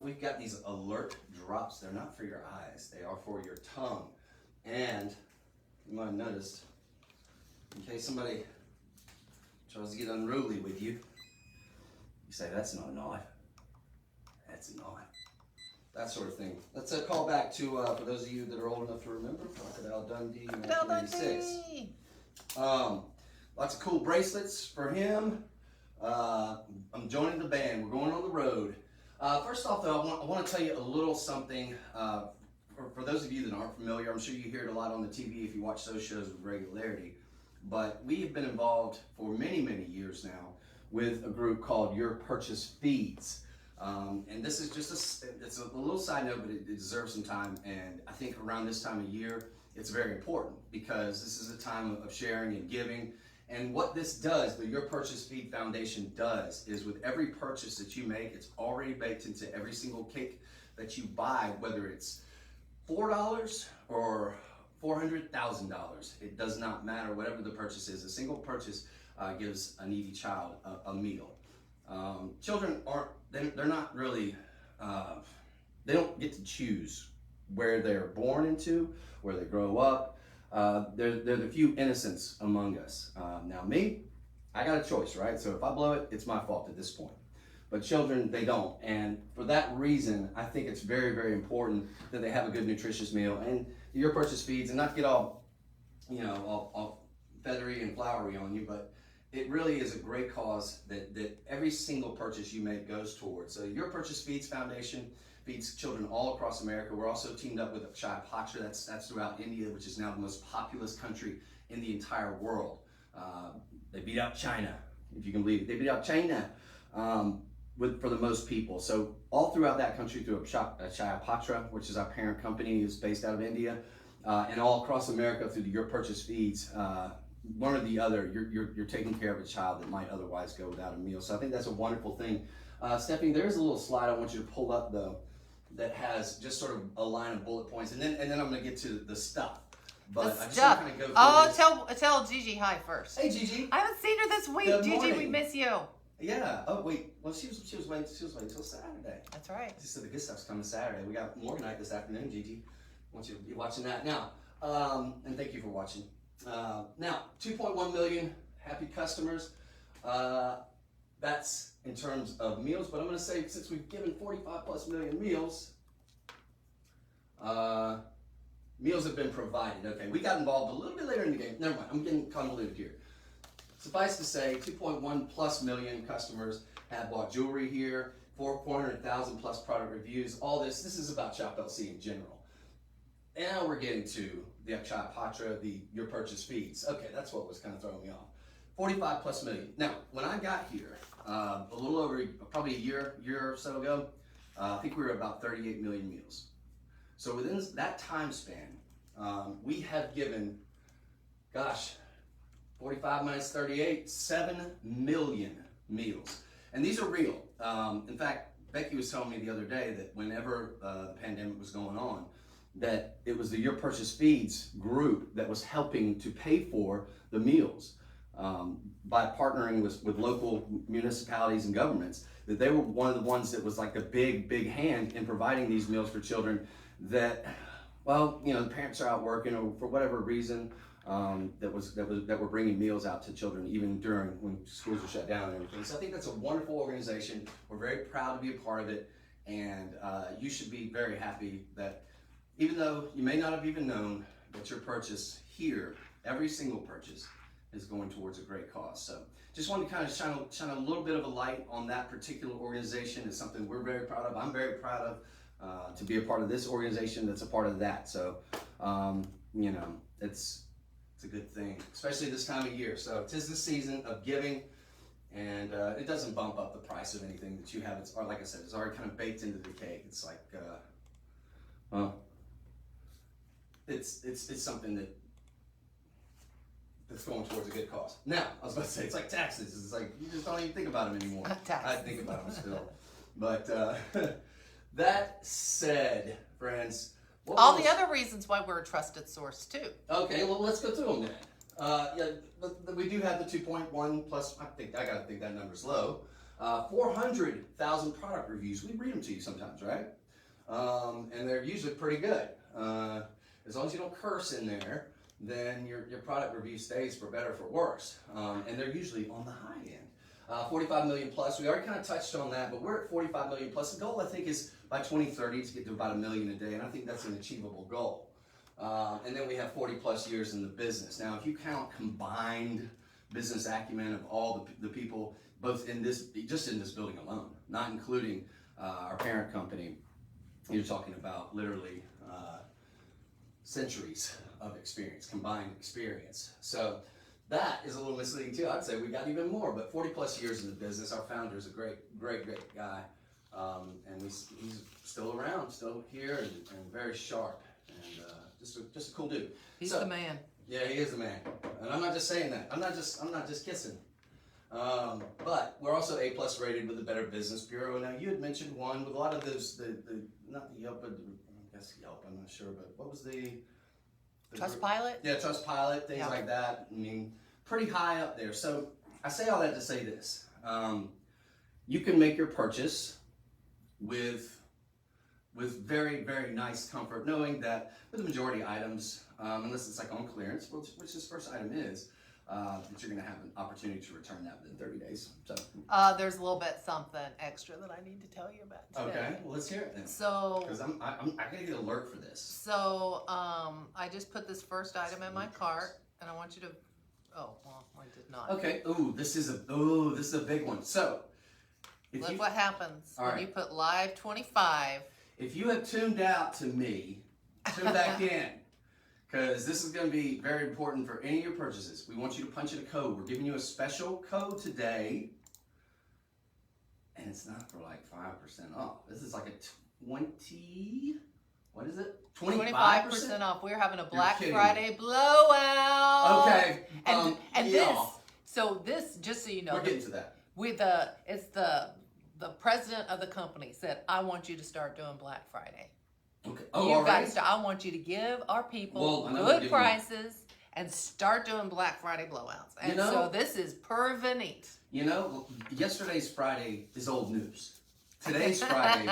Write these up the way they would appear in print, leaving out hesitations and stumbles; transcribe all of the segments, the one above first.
we've got these alert drops. They're not for your eyes. They are for your tongue. And you might have noticed, in case somebody tries to get unruly with you, you say, that's not a knife. That's a knife. That sort of thing. Let's call back to, for those of you that are old enough to remember, Crocodile Dundee, 1986. Lots of cool bracelets for him. I'm joining the band. We're going on the road. First off, though, I want to tell you a little something. For those of you that aren't familiar, I'm sure you hear it a lot on the TV if you watch those shows with regularity. But we have been involved for many, many years now with a group called Your Purchase Feeds. And this is just it's a little side note, but it deserves some time. And I think around this time of year, it's very important because this is a time of sharing and giving. And what this does, the Your Purchase Feed Foundation does, is with every purchase that you make, it's already baked into every single cake that you buy, whether it's $4 or $400,000. It does not matter, whatever the purchase is. A single purchase gives a needy child a meal. Children they're not really, they don't get to choose where they're born into, where they grow up. They're the few innocents among us. Now me, I got a choice, right? So if I blow it, it's my fault at this point. But children, they don't. And for that reason, I think it's very, very important that they have a good, nutritious meal. And Your Purchase Feeds, and not to get all feathery and flowery on you, but it really is a great cause that every single purchase you make goes towards. So Your Purchase Feeds Foundation feeds children all across America. We're also teamed up with Akshaya Patra. That's throughout India, which is now the most populous country in the entire world. They beat out China, if you can believe it. They beat out China for the most people. So all throughout that country through Akshaya Patra, which is our parent company, is based out of India, and all across America through the Your Purchase Feeds. One or the other, you're taking care of a child that might otherwise go without a meal. So I think that's a wonderful thing. Stephanie, there's a little slide I want you to pull up though that has just sort of a line of bullet points, and then I'm going to get to the stuff. But I just want to kind of go through tell Gigi hi first. Hey Gigi. I haven't seen her this week. Good Gigi, morning. we miss you. Yeah. Oh wait. Well, she was waiting until Saturday. That's right. She said the good stuff's coming Saturday. We got Morganite this afternoon, Gigi. I want you to be watching that now. And thank you for watching. Now, 2.1 million happy customers. That's in terms of meals, but I'm going to say since we've given 45 plus million meals, meals have been provided. Okay, we got involved a little bit later in the game. Never mind, I'm getting convoluted here. Suffice to say, 2.1 plus million customers have bought jewelry here, 400,000 plus product reviews. All this is about Shop LC in general. And now we're getting to the Akshaya Patra, the Your Purchase Feeds. Okay, that's what was kind of throwing me off. 45 plus million. Now, when I got here, a little over, probably a year or so ago, I think we were about 38 million meals. So within that time span, we have given, 45 minus 38, 7 million meals. And these are real. In fact, Becky was telling me the other day that whenever the pandemic was going on, that it was the Your Purchase Feeds group that was helping to pay for the meals by partnering with local municipalities and governments, that they were one of the ones that was like the big hand in providing these meals for children that, well, the parents are out working or for whatever reason, that were bringing meals out to children even during when schools were shut down and everything. So I think that's a wonderful organization. We're very proud to be a part of it, and you should be very happy that even though you may not have even known that your purchase here, every single purchase, is going towards a great cause. So just wanted to kind of shine a little bit of a light on that particular organization. It's something we're very proud of. I'm very proud of to be a part of this organization that's a part of that. So, it's a good thing, especially this time of year. So 'tis the season of giving, and it doesn't bump up the price of anything that you have. It's, or like I said, it's already kind of baked into the cake. It's like, it's something that's going towards a good cause. Now, I was about to say, it's like taxes. It's like, you just don't even think about them anymore. I think about them still. But that said, friends, all the other reasons why we're a trusted source too. Okay, well, let's go through them then. We do have the 2.1 plus. I gotta think that number's low. 400,000 product reviews. We read them to you sometimes, right? And they're usually pretty good. As long as you don't curse in there, then your product review stays for better or for worse. And they're usually on the high end. 45 million plus, we already kind of touched on that, but we're at 45 million plus. The goal, I think, is by 2030 to get to about 1 million a day, and I think that's an achievable goal. And then we have 40 plus years in the business. Now, if you count combined business acumen of all the people, both in this, just in this building alone, not including our parent company, you're talking about literally centuries of experience, combined experience. So that is a little misleading too. I'd say we got even more, but 40 plus years in the business. Our founder is a great guy, and he's still around, still here, and very sharp, and just a cool dude. He's the man. Yeah, he is the man, and I'm not just saying that. I'm not just kissing. But we're also A+ rated with the Better Business Bureau. Now you had mentioned one with a lot of those, not the Yelp, but I guess Yelp. I'm not sure, but what was the Trustpilot? Yeah, Trustpilot, things like that. I mean, pretty high up there. So I say all that to say this: you can make your purchase with very, very nice comfort, knowing that with the majority items, unless it's like on clearance, which this first item is, that you're going to have an opportunity to return that within 30 days. So There's a little bit something extra that I need to tell you about today. Okay, well, let's hear it then. So, because I gotta get an alert for this. So, I just put this first item in my cart, and I want you to. Oh, well, I did not. Okay. This is a big one. So, Look what happens when you put live 25. If you have tuned out to me, tune back in, because this is going to be very important for any of your purchases. We want you to punch in a code. We're giving you a special code today, and it's not for like 5% off. This is like a 20. What is it? 25% off. We're having a Black Friday blowout. Okay. And this, just so you know, we're getting to that. It's the president of the company said, I want you to start doing Black Friday. Okay. You've got to start. I want you to give our people good prices and start doing Black Friday blowouts. And so this is pervenite. You know, yesterday's Friday is old news. Today's Friday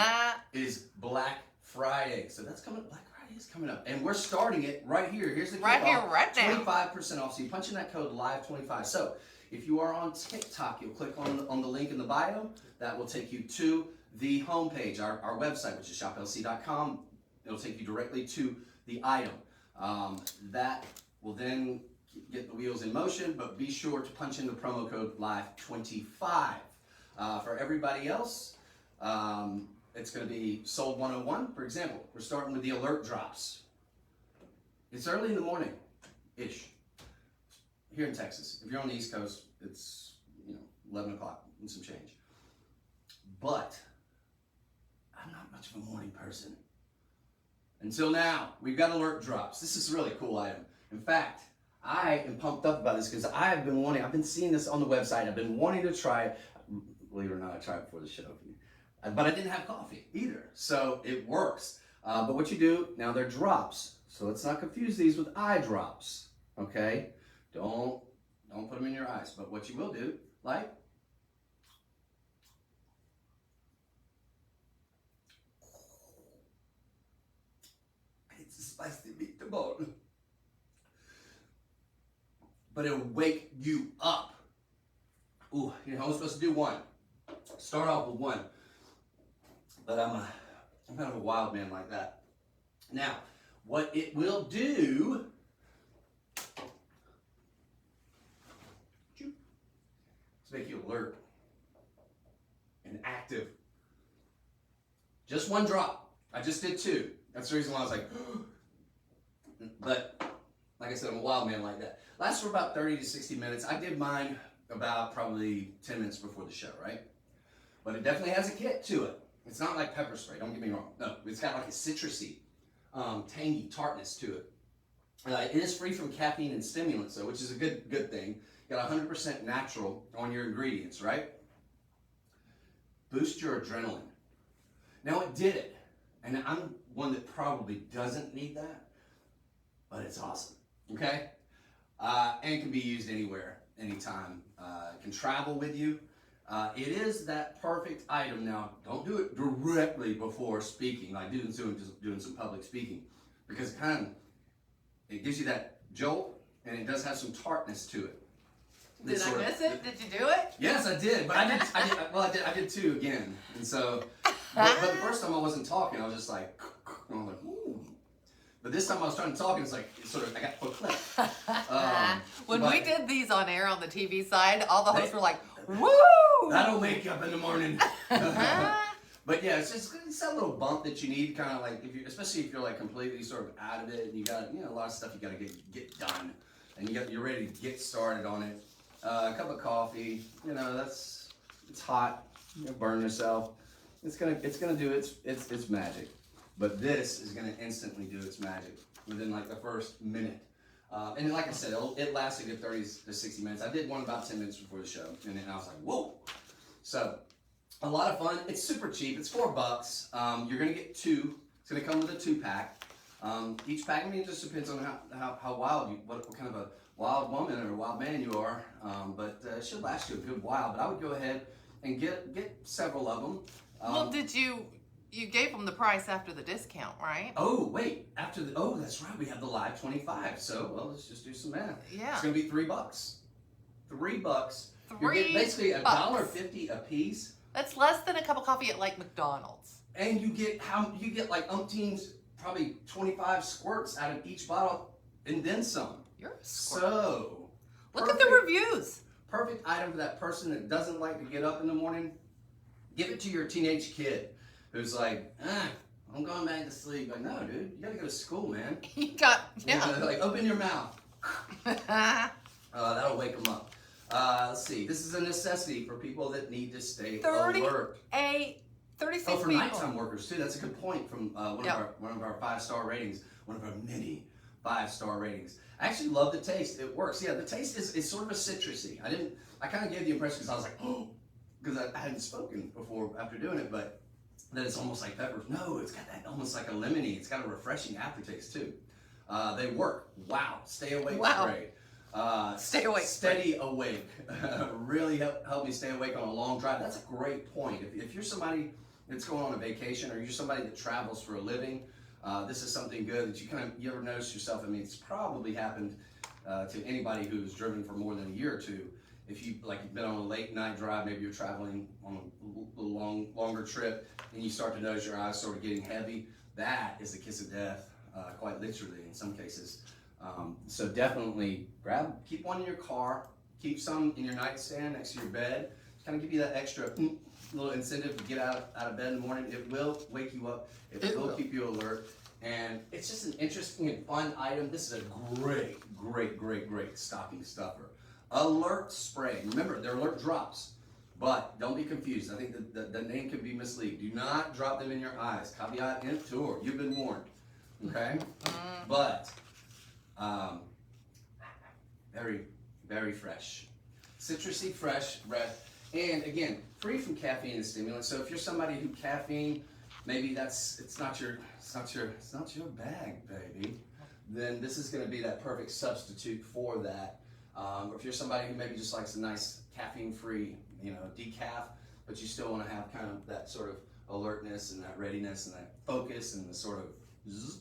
is Black Friday. So that's coming up. Black Friday is coming up. And we're starting it right here. Here's the right here, right now. 25% off. So you punch in that code LIVE25. So if you are on TikTok, you'll click on the link in the bio. That will take you to the homepage, our website, which is shoplc.com. It'll take you directly to the item. That will then get the wheels in motion, but be sure to punch in the promo code LIVE25. For everybody else, it's going to be sold 101. For example, we're starting with the alert drops. It's early in the morning-ish here in Texas. If you're on the East Coast, it's 11 o'clock and some change. But I'm not much of a morning person. Until now, we've got alert drops. This is a really cool item. In fact, I am pumped up about this because I've been seeing this on the website. I've been wanting to try it. Believe it or not, I tried it before the show. But I didn't have coffee either. So it works. But what you do, now they're drops. So let's not confuse these with eye drops. Okay? Don't put them in your eyes. But what you will do, like, it's a spicy meatball. But it'll wake you up. Ooh, I'm supposed to do one. Start off with one. But I'm kind of a wild man like that. Now, what it will do is make you alert and active. Just one drop. I just did two. That's the reason why I was like, but like I said, I'm a wild man like that. Lasts for about 30 to 60 minutes. I did mine about probably 10 minutes before the show, right? But it definitely has a kick to it. It's not like pepper spray, don't get me wrong. No, it's got like a citrusy, tangy tartness to it. It is free from caffeine and stimulants, though, which is a good thing. You got 100% natural on your ingredients, right? Boost your adrenaline. Now it did it, and I'm one that probably doesn't need that, but it's awesome, okay? And can be used anywhere, anytime. It can travel with you. It is that perfect item. Now, don't do it directly before speaking, like doing some public speaking, because it gives you that jolt, and it does have some tartness to it. Did I miss it? Did you do it? Yes, I did. But I did too again. And so, but the first time I wasn't talking, I was just like, and I'm like, ooh. But this time I was trying to talk, and I got full clip. When we did these on air on the TV side, all the hosts were like, woo! That'll wake you up in the morning. But yeah, it's that little bump that you need, kind of like, especially if you're like completely sort of out of it, and you got, a lot of stuff you got to get done, and you're ready to get started on it. A cup of coffee, it's hot. Burn yourself. It's gonna do its magic. But this is gonna instantly do its magic within like the first minute. And like I said, it lasts a good 30 to 60 minutes. I did one about 10 minutes before the show, and then I was like, whoa. So a lot of fun. It's super cheap. It's $4. You're gonna get 2. It's gonna come with a 2-pack. Each pack, it just depends on how wild what kind of a wild woman or a wild man you are. But it should last you a good while. But I would go ahead and get several of them. Well, you gave them the price after the discount, right? Oh, wait. That's right. We have the live 25. So, let's just do some math. Yeah. It's going to be $3. $3. You're getting basically $1.50 a piece. That's less than a cup of coffee at like McDonald's. And you get like umpteens, probably 25 squirts out of each bottle, and then some. You're a squirt. So, look at the reviews. Perfect item for that person that doesn't like to get up in the morning. Give it to your teenage kid who's like, I'm going back to sleep. Like, no, dude, you gotta go to school, man. Like, open your mouth. That'll wake them up. Let's see. This is a necessity for people that need to stay alert. 36 for people. nighttime workers too. That's a good point from one of our 5-star ratings. One of our many 5-star ratings. I actually love the taste. It works. Yeah, the taste is sort of a citrusy. I kind of gave the impression because I was like, oh, because I hadn't spoken before after doing it, but that it's almost like pepper. No, it's got that almost like a lemony. It's got a refreshing aftertaste too. They work. Wow. Stay awake spray. Stay awake. Steady awake. Really help me stay awake on a long drive. That's a great point. If you're somebody that's going on a vacation, or you're somebody that travels for a living, this is something good that you ever notice yourself. I mean, it's probably happened to anybody who's driven for more than a year or two. If you've been on a late night drive, maybe you're traveling on a longer trip, and you start to notice your eyes sort of getting heavy, that is the kiss of death, quite literally in some cases. So definitely keep one in your car, keep some in your nightstand next to your bed, kind of give you that extra little incentive to get out of bed in the morning. It will wake you up. It will keep you alert. And it's just an interesting and fun item. This is a great stocking stuffer. Alert spray. Remember, they're alert drops, but don't be confused. I think the name can be misleading. Do not drop them in your eyes. Caveat emptor. You've been warned. Okay? But very fresh. Citrusy, fresh breath. And again, free from caffeine and stimulants. So if you're somebody who caffeine, maybe it's not your bag, baby, then this is going to be that perfect substitute for that. Or if you're somebody who maybe just likes a nice caffeine-free, decaf, but you still want to have kind of that sort of alertness and that readiness and that focus and the sort of zzz,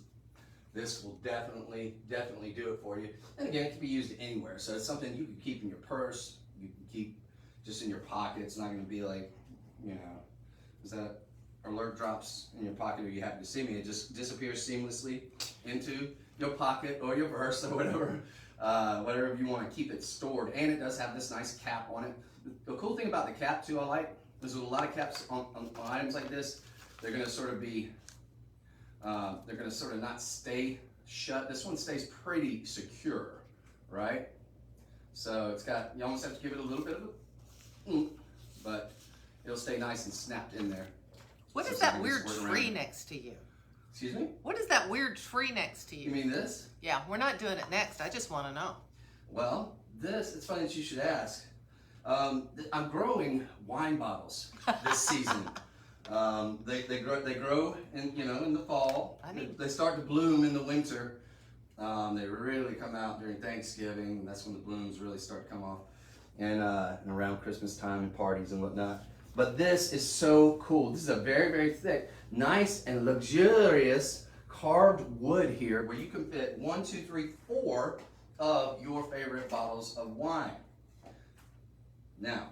this will definitely do it for you. And again, it can be used anywhere. So it's something you can keep in your purse, you can keep just in your pocket. It's not going to be like, is that alert drops in your pocket or you happen to see me. It just disappears seamlessly into your pocket or your purse or whatever you want to keep it stored. And it does have this nice cap on it. The cool thing about the cap too, I like, there's a lot of caps on items like this. They're going to sort of be, they're going to sort of not stay shut. This one stays pretty secure, right? So it's got, you almost have to give it a little bit of a, but it'll stay nice and snapped in there. What is that weird tree next to you? Excuse me? What is that weird tree next to you? You mean this? Yeah, we're not doing it next. I just want to know. Well, it's funny that you should ask. I'm growing wine bottles this season. They grow in the fall. They start to bloom in the winter. They really come out during Thanksgiving. That's when the blooms really start to come off. and around Christmas time and parties and whatnot. But this is so cool. This is a very, very thick, nice and luxurious carved wood here where you can fit 1, 2, 3, 4 of your favorite bottles of wine. Now,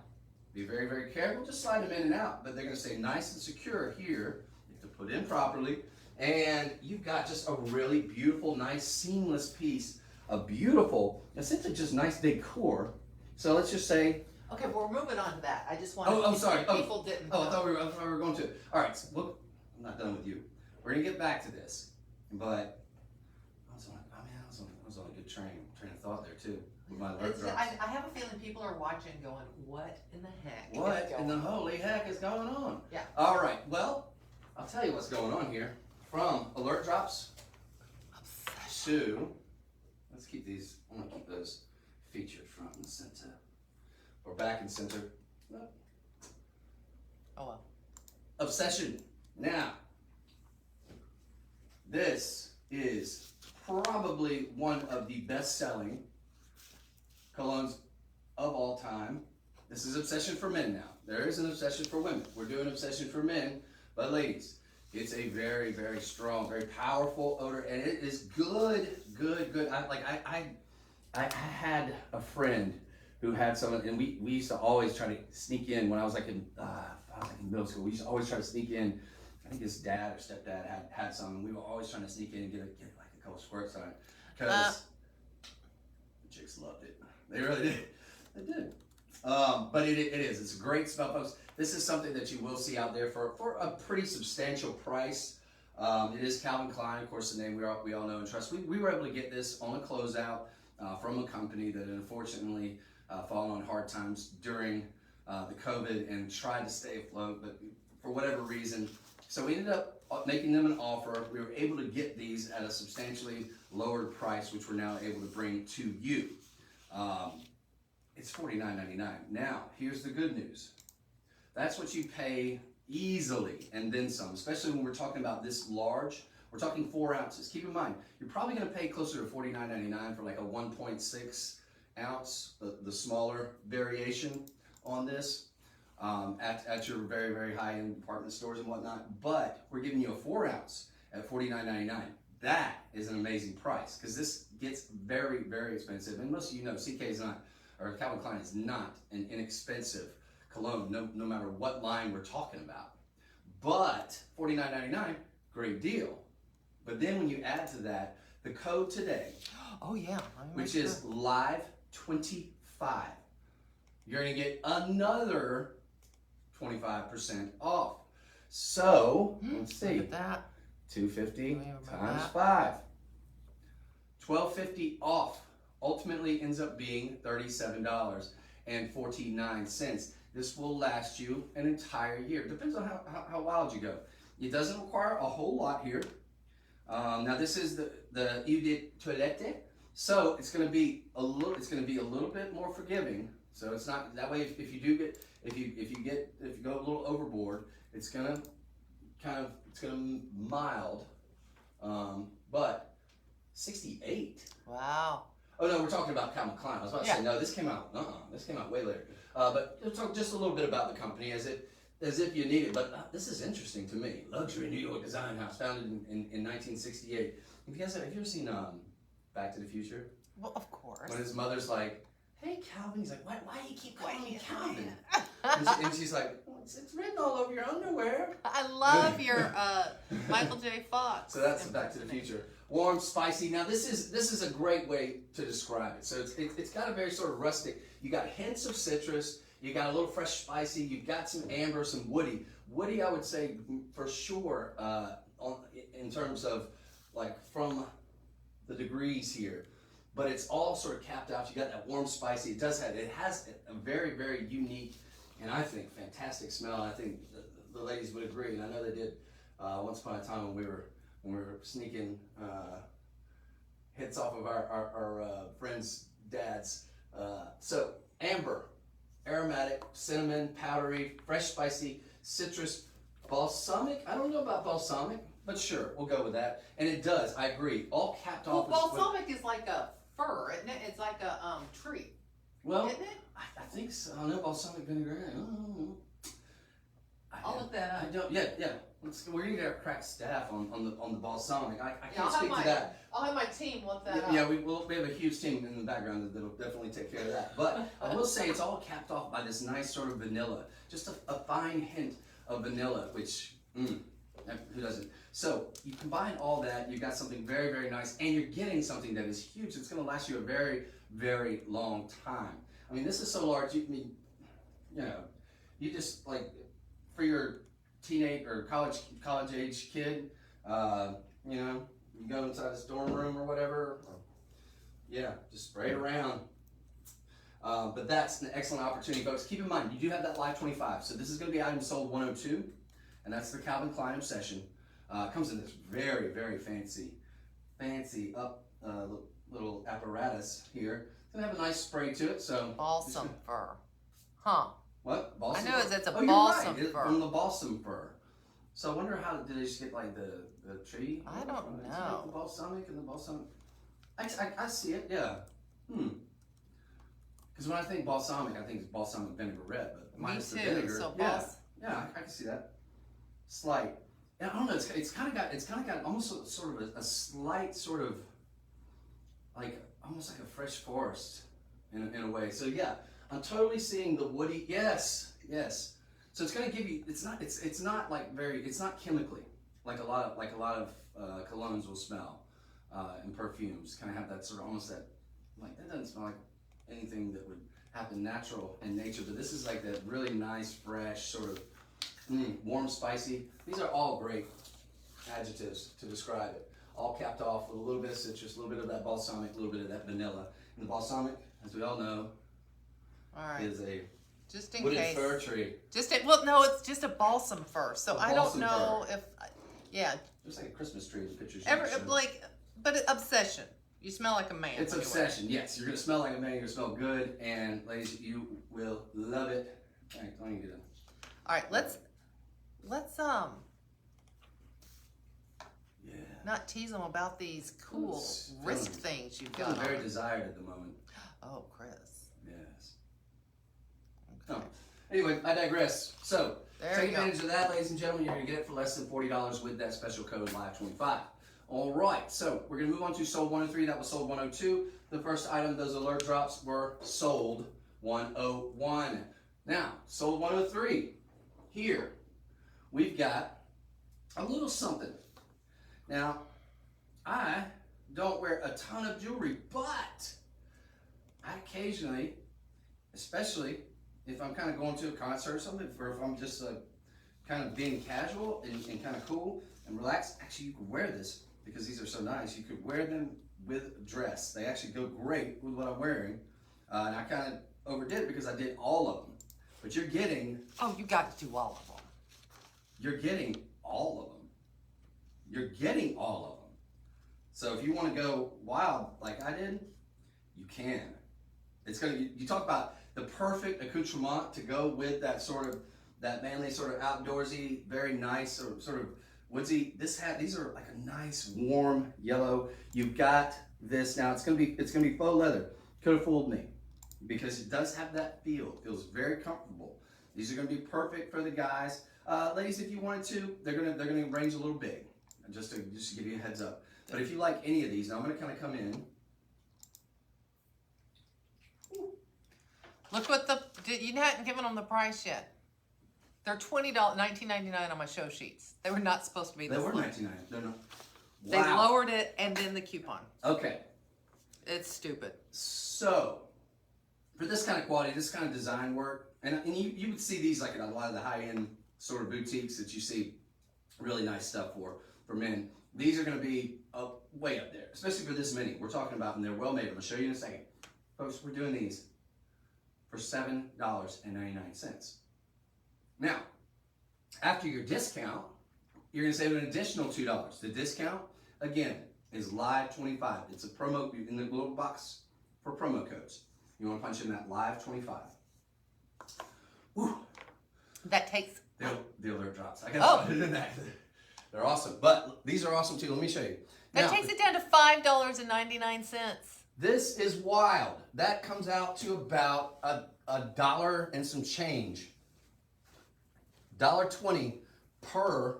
be very, very careful. Just slide them in and out, but they're going to stay nice and secure here. You have to put in properly. And you've got just a really beautiful, nice, seamless piece of beautiful, essentially just nice decor. So let's just say... Okay, well, we're moving on to that. I just want to... sorry. People didn't know. I thought we were going to. All right, so look, I'm not done with you. We're going to get back to this. But I was on a good train of thought there, too. With my alert drops. I have a feeling people are watching going, what in the heck What in the holy heck is going on? Yeah. All right, well, I'll tell you what's going on here. From alert drops to, let's keep these, I'm going to keep those featured front and center. Or back and center. Oh, well. Obsession. Now, this is probably one of the best-selling colognes of all time. This is Obsession for men now. There is an Obsession for women. We're doing Obsession for men, but ladies, it's a very, very strong, very powerful odor, and it is good. I had a friend who had some, and we used to always try to sneak in when I was like in middle school. We used to always try to sneak in. I think his dad or stepdad had some, and we were always trying to sneak in and get like a couple squirts on it because the chicks loved it. They really did. They did. But it is. It's a great smell, folks. This is something that you will see out there for a pretty substantial price. It is Calvin Klein, of course, the name we all know and trust. We were able to get this on a closeout from a company that unfortunately fallen on hard times during the COVID and tried to stay afloat, but for whatever reason. So we ended up making them an offer. We were able to get these at a substantially lowered price, which we're now able to bring to you. It's $49.99. Now, here's the good news. That's what you pay easily, and then some, especially when we're talking about this large. We're talking 4 ounces. Keep in mind, you're probably going to pay closer to $49.99 for like a 1.6 ounce, the smaller variation on this at your very, very high-end department stores and whatnot. But we're giving you a 4 ounce at $49.99. That is an amazing price because this gets very, very expensive. And most of you know, CK is not, or Calvin Klein is not an inexpensive cologne, no matter what line we're talking about. But $49.99, great deal. But then when you add to that the code today, oh yeah, which is live25, you're gonna get another 25% off. So let's see, look at that. $250 times 5, $12.50 off. Ultimately ends up being $37.49. This will last you an entire year. Depends on how wild you go. It doesn't require a whole lot here. Now this is the Eau de Toilette, so it's going to be a little bit more forgiving. So it's not that way. If you go a little overboard, it's gonna mild. But 68. Wow. Oh no, we're talking about Calvin Klein. I was about to say no. This came out. This came out way later. But we'll talk just a little bit about the company as if you need it. But this is interesting to me. Luxury New York Design House, founded in 1968. Have you ever seen Back to the Future? Well, of course. When his mother's like, "Hey, Calvin," he's like, "Why do you keep calling me Calvin?" and she's like, well, "It's written all over your underwear." I love your Michael J. Fox. So that's Back to the Future. Warm, spicy. Now this is a great way to describe it. So it's got a very sort of rustic. You got hints of citrus. You got a little fresh spicy. You've got some amber, some woody. Woody, I would say for sure in terms of like from the degrees here. But it's all sort of capped out. You got that warm, spicy. It has a very, very unique and I think fantastic smell. I think the ladies would agree, and I know they did once upon a time when we were sneaking hits off of our friends' dads. So amber, aromatic, cinnamon, powdery, fresh, spicy, citrus, balsamic. I don't know about balsamic, but sure, we'll go with that. And it does, I agree, all capped off. Well, balsamic is like a fir, isn't it? It's like a tree. Well, isn't it? I think so. I know balsamic vinaigrette. I'll look that up. I don't. Yeah. We're gonna get our crack staff on the balsamic. I can't speak to that. I'll have my team look that up. Yeah, we have a huge team in the background that'll definitely take care of that. But I will say it's all capped off by this nice sort of vanilla, just a fine hint of vanilla, which who doesn't? So you combine all that, you got something very, very nice, and you're getting something that is huge. It's going to last you a very, very long time. I mean, this is so large. You just like for your teenage or college age kid, you go inside his dorm room or whatever. Just spray it around. But that's an excellent opportunity, folks. Keep in mind, you do have that Live 25. So this is going to be item sold 102, and that's the Calvin Klein Obsession. It comes in this very, very fancy little apparatus here. It's going to have a nice spray to it. So balsam fir. Huh. What? Balsam I know fir? it's a you're balsam right. fir. From the balsam fir. So I wonder how did they just get like the tree? I don't know. The balsamic and the balsamic. I see it. Yeah. Because when I think balsamic, I think it's balsamic vinaigrette, but minus the vinegar. So yeah, I can see that. Slight. Yeah, I don't know. It's kind of got almost sort of a slight sort of like almost like a fresh forest in a way. So yeah, I'm totally seeing the woody. Yes. So it's going to give you. It's not like very. It's not chemically like a lot of colognes will smell and perfumes. Kind of have that sort of almost that like that doesn't smell like anything that would happen natural in nature. But this is like that really nice, fresh sort of warm, spicy. These are all great adjectives to describe it. All capped off with a little bit of citrus, a little bit of that balsamic, a little bit of that vanilla. And the balsamic, as we all know, is a just in wooded case. fir tree. No, it's just a balsam fir. So I don't know if, Just like a Christmas tree in the pictures. But obsession. You smell like a man. It's obsession. Yes, you're gonna smell like a man. You're gonna smell good, and ladies, you will love it. All right, let me get it. All right, let's not tease them about these cool wrist things you've got. Feeling very desired at the moment. Oh, Chris. Yes. Okay. Oh. Anyway, I digress. So take advantage of that, ladies and gentlemen. You're gonna get it for less than $40 with that special code Live25. All right, so we're gonna move on to sold 103. That was sold 102. The first item, those alert drops were sold 101. Now, sold 103. Here, we've got a little something. Now, I don't wear a ton of jewelry, but I occasionally, especially if I'm kind of going to a concert or something, or if I'm just kind of being casual and kind of cool and relaxed, actually you could wear this because these are so nice. You could wear them with dress. They actually go great with what I'm wearing. And I kind of overdid it because I did all of them. But you're getting... Oh, you got to do all of them. You're getting all of them. You're getting all of them. So if you want to go wild like I did, you can. It's gonna. You talk about the perfect accoutrement to go with that manly sort of outdoorsy, very nice sort of woodsy. These are like a nice warm yellow. You've got this now. It's gonna be faux leather. Could have fooled me because it does have that feel. It feels very comfortable. These are gonna be perfect for the guys. Ladies, if you wanted to, they're gonna range a little big. Just to give you a heads up. But if you like any of these, now I'm going to kind of come in. Look what you hadn't given them the price yet. They're $20, $19.99 on my show sheets. They were not supposed to be this They were low. $19.99. No. Wow. They lowered it and then the coupon. Okay. It's stupid. So, for this kind of quality, this kind of design work, and you would see these like in a lot of the high-end sort of boutiques that you see really nice stuff for men. These are going to be way up there, especially for this many. We're talking about, and they're well made. I'm going to show you in a second. Folks, we're doing these for $7.99. Now, after your discount, you're going to save an additional $2. The discount, again, is Live25. It's a promo in the little box for promo codes. You want to punch in that Live25. Whew. That takes... The alert drops. I got to put it in that. They're awesome, but these are awesome too. Let me show you. That takes it down to $5.99. This is wild. That comes out to about $1 and some change. $1.20 per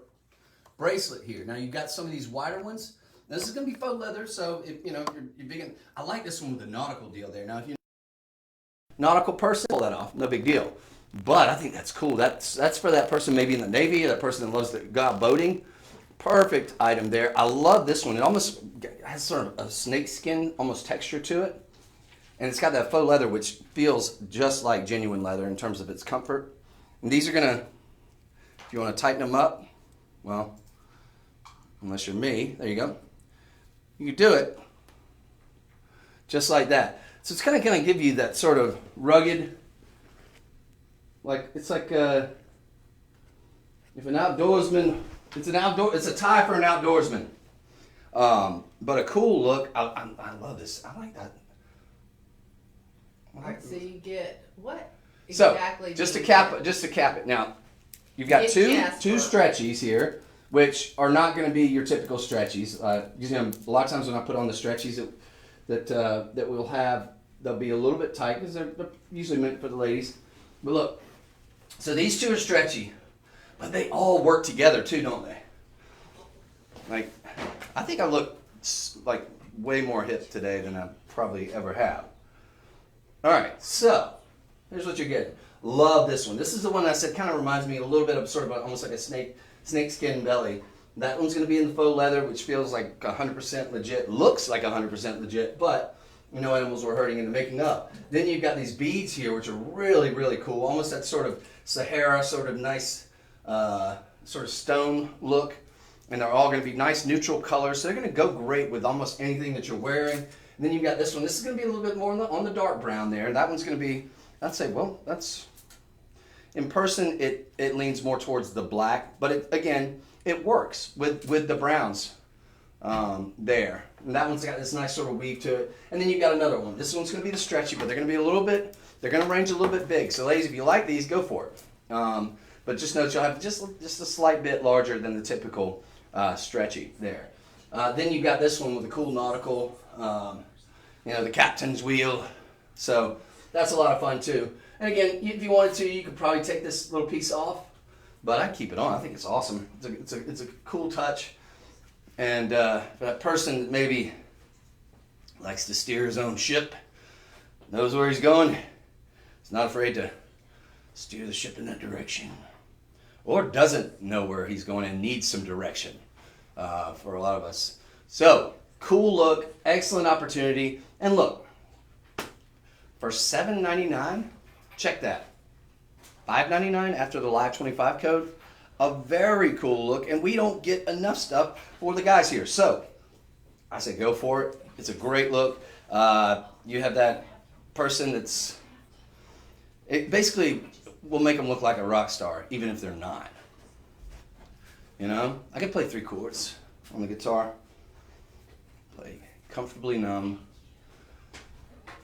bracelet here. Now you've got some of these wider ones. Now, this is going to be faux leather, so if you're big. I like this one with the nautical deal there. Now if you're a nautical person, pull that off, no big deal. But I think that's cool. That's for that person maybe in the Navy, or that person that loves to go out boating. Perfect item there. I love this one. It almost has sort of a snake skin almost texture to it. And it's got that faux leather, which feels just like genuine leather in terms of its comfort. And these are gonna, if you wanna tighten them up, well, unless you're me, there you go. You can do it just like that. So it's kind of gonna give you that sort of rugged, it's like if an outdoorsman, it's a tie for an outdoorsman. But a cool look. I love this. I like that. So you get what exactly? So just to cap it. Now, you've got two stretchies here, which are not going to be your typical stretchies. A lot of times when I put on the stretchies that we'll have, they'll be a little bit tight because they're usually meant for the ladies. But look, so these two are stretchy, but they all work together too, don't they? Like, I think I look like way more hip today than I probably ever have. All right, so here's what you're getting. Love this one. This is the one I said kind of reminds me a little bit of sort of almost like a snake skin belly. That one's going to be in the faux leather, which feels like 100% legit. Looks like 100% legit, but no animals were hurting in the making up. Then you've got these beads here, which are really, really cool. Almost that sort of Sahara, sort of nice, sort of stone look. And they're all going to be nice neutral colors. So they're going to go great with almost anything that you're wearing. And then you've got this one. This is going to be a little bit more on the dark brown there. That one's going to be, I'd say, well, that's, in person, it leans more towards the black. But again, it works with the browns there. And that one's got this nice sort of weave to it. And then you've got another one. This one's going to be the stretchy, but they're going to be they're going to range a little bit big. So ladies, if you like these, go for it. But just note you'll have just a slight bit larger than the typical stretchy there. Then you've got this one with the cool nautical, the captain's wheel. So that's a lot of fun too. And again, if you wanted to, you could probably take this little piece off, but I'd keep it on. I think it's awesome. It's a cool touch. And for that person that maybe likes to steer his own ship, knows where he's going, is not afraid to steer the ship in that direction, or doesn't know where he's going and needs some direction for a lot of us. So, cool look, excellent opportunity. And look, for $7.99, check that. $5.99 after the Live 25 code. A very cool look, and we don't get enough stuff for the guys here. So, I say go for it. It's a great look. You have that person it basically will make them look like a rock star, even if they're not. I can play 3 chords on the guitar. Play comfortably numb.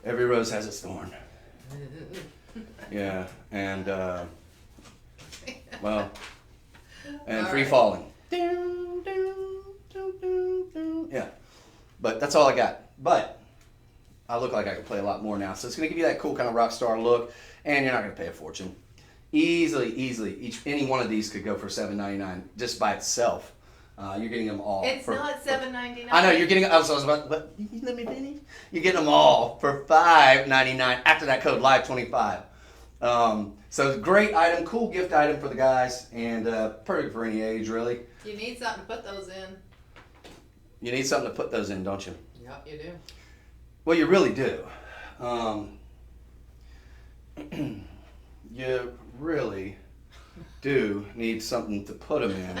Every rose has its thorn. Yeah, and and free falling. Yeah, but that's all I got. But I look like I could play a lot more now, so it's going to give you that cool kind of rock star look, and you're not going to pay a fortune. Easily, any one of these could go for $7.99 just by itself. You're getting them all. It's not $7.99. I know you're getting. I was about, but let me finish. You're getting them all for $5.99 after that code Live 25. So great item, cool gift item for the guys, and perfect for any age really. You need something to put those in. You need something to put those in, don't you? Yep, you do. Well, you really do. You really do need something to put them in.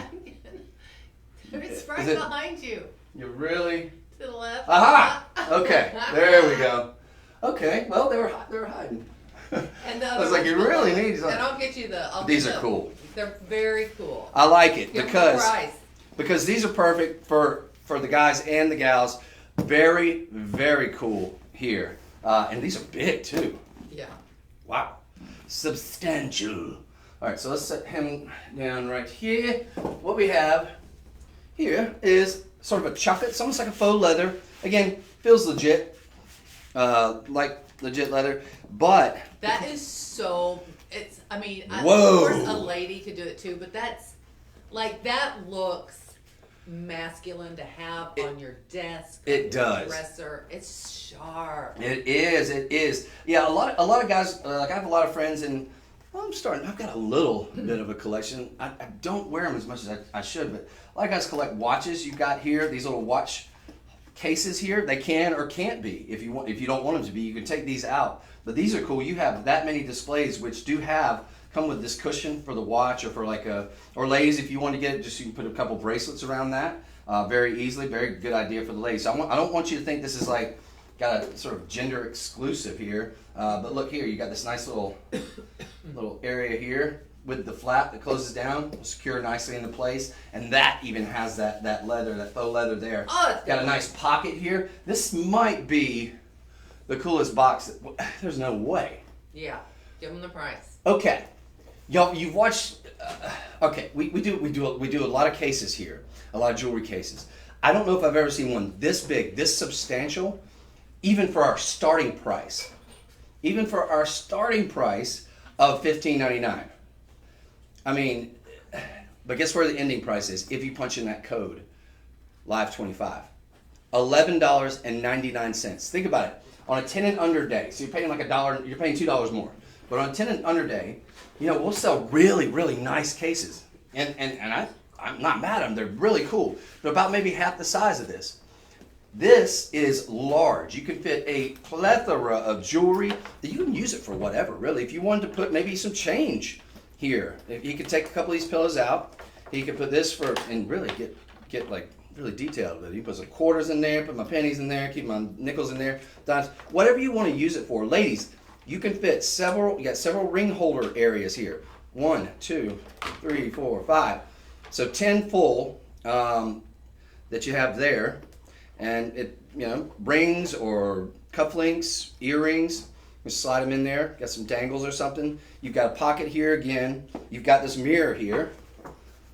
It's right behind you. You really? To the left. Aha! Okay, there we go. Okay, well, they were hiding. And I was like, you really need something. And I'll get you These are cool. They're very cool. I like it Give them the price. because these are perfect for the guys and the gals. Very, very cool here. And these are big too. Yeah. Wow. Substantial. All right, so let's set him down right here. What we have here is sort of a chocolate. It's almost like a faux leather. Again, feels legit. like legit leather, but that is so. I mean, of whoa. course a lady could do it too, but that's like that looks masculine to have on your desk. It does. Dresser. It's sharp. It is. It is. Yeah, a lot of guys. Like I have a lot of friends, and I've got a little bit of a collection. I don't wear them as much as I should, but a lot of guys collect watches. You've got here these little watch cases here. They can or can't be if you want. If you don't want them to be, you can take these out. But these are cool. You have that many displays, which do come with this cushion for the watch, or for or ladies, if you want to get it, just you can put a couple bracelets around that very easily. Very good idea for the ladies. So I don't want you to think this is like got a sort of gender exclusive here. But look here, you got this nice little area here with the flap that closes down, secure nicely into place, and that even has that leather, that faux leather there. Oh, got a nice pocket here. This might be the coolest box. There's no way. Yeah, give them the price. Okay, y'all, you've watched. Okay, we do a lot of cases here, a lot of jewelry cases. I don't know if I've ever seen one this big, this substantial, even for our starting price. Even for our starting price of $15.99. I mean, but guess where the ending price is if you punch in that code, live25. $11.99. Think about it. On a 10 and under day, so you're paying like $1, you're paying $2 more. But on a 10 and under day, we'll sell really, really nice cases. And I'm not mad at them. They're really cool. They're about maybe half the size of this. This is large. You can fit a plethora of jewelry that you can use it for whatever, really. If you wanted to put maybe some change here, you could take a couple of these pillows out. You could put this and really get like really detailed with it. You put some quarters in there, put my pennies in there, keep my nickels in there, dimes, whatever you want to use it for. Ladies, you can fit you got several ring holder areas here. 1, 2, 3, 4, 5. So 10 full that you have there. And it, rings or cufflinks, earrings, you slide them in there, got some dangles or something. You've got a pocket here again. You've got this mirror here.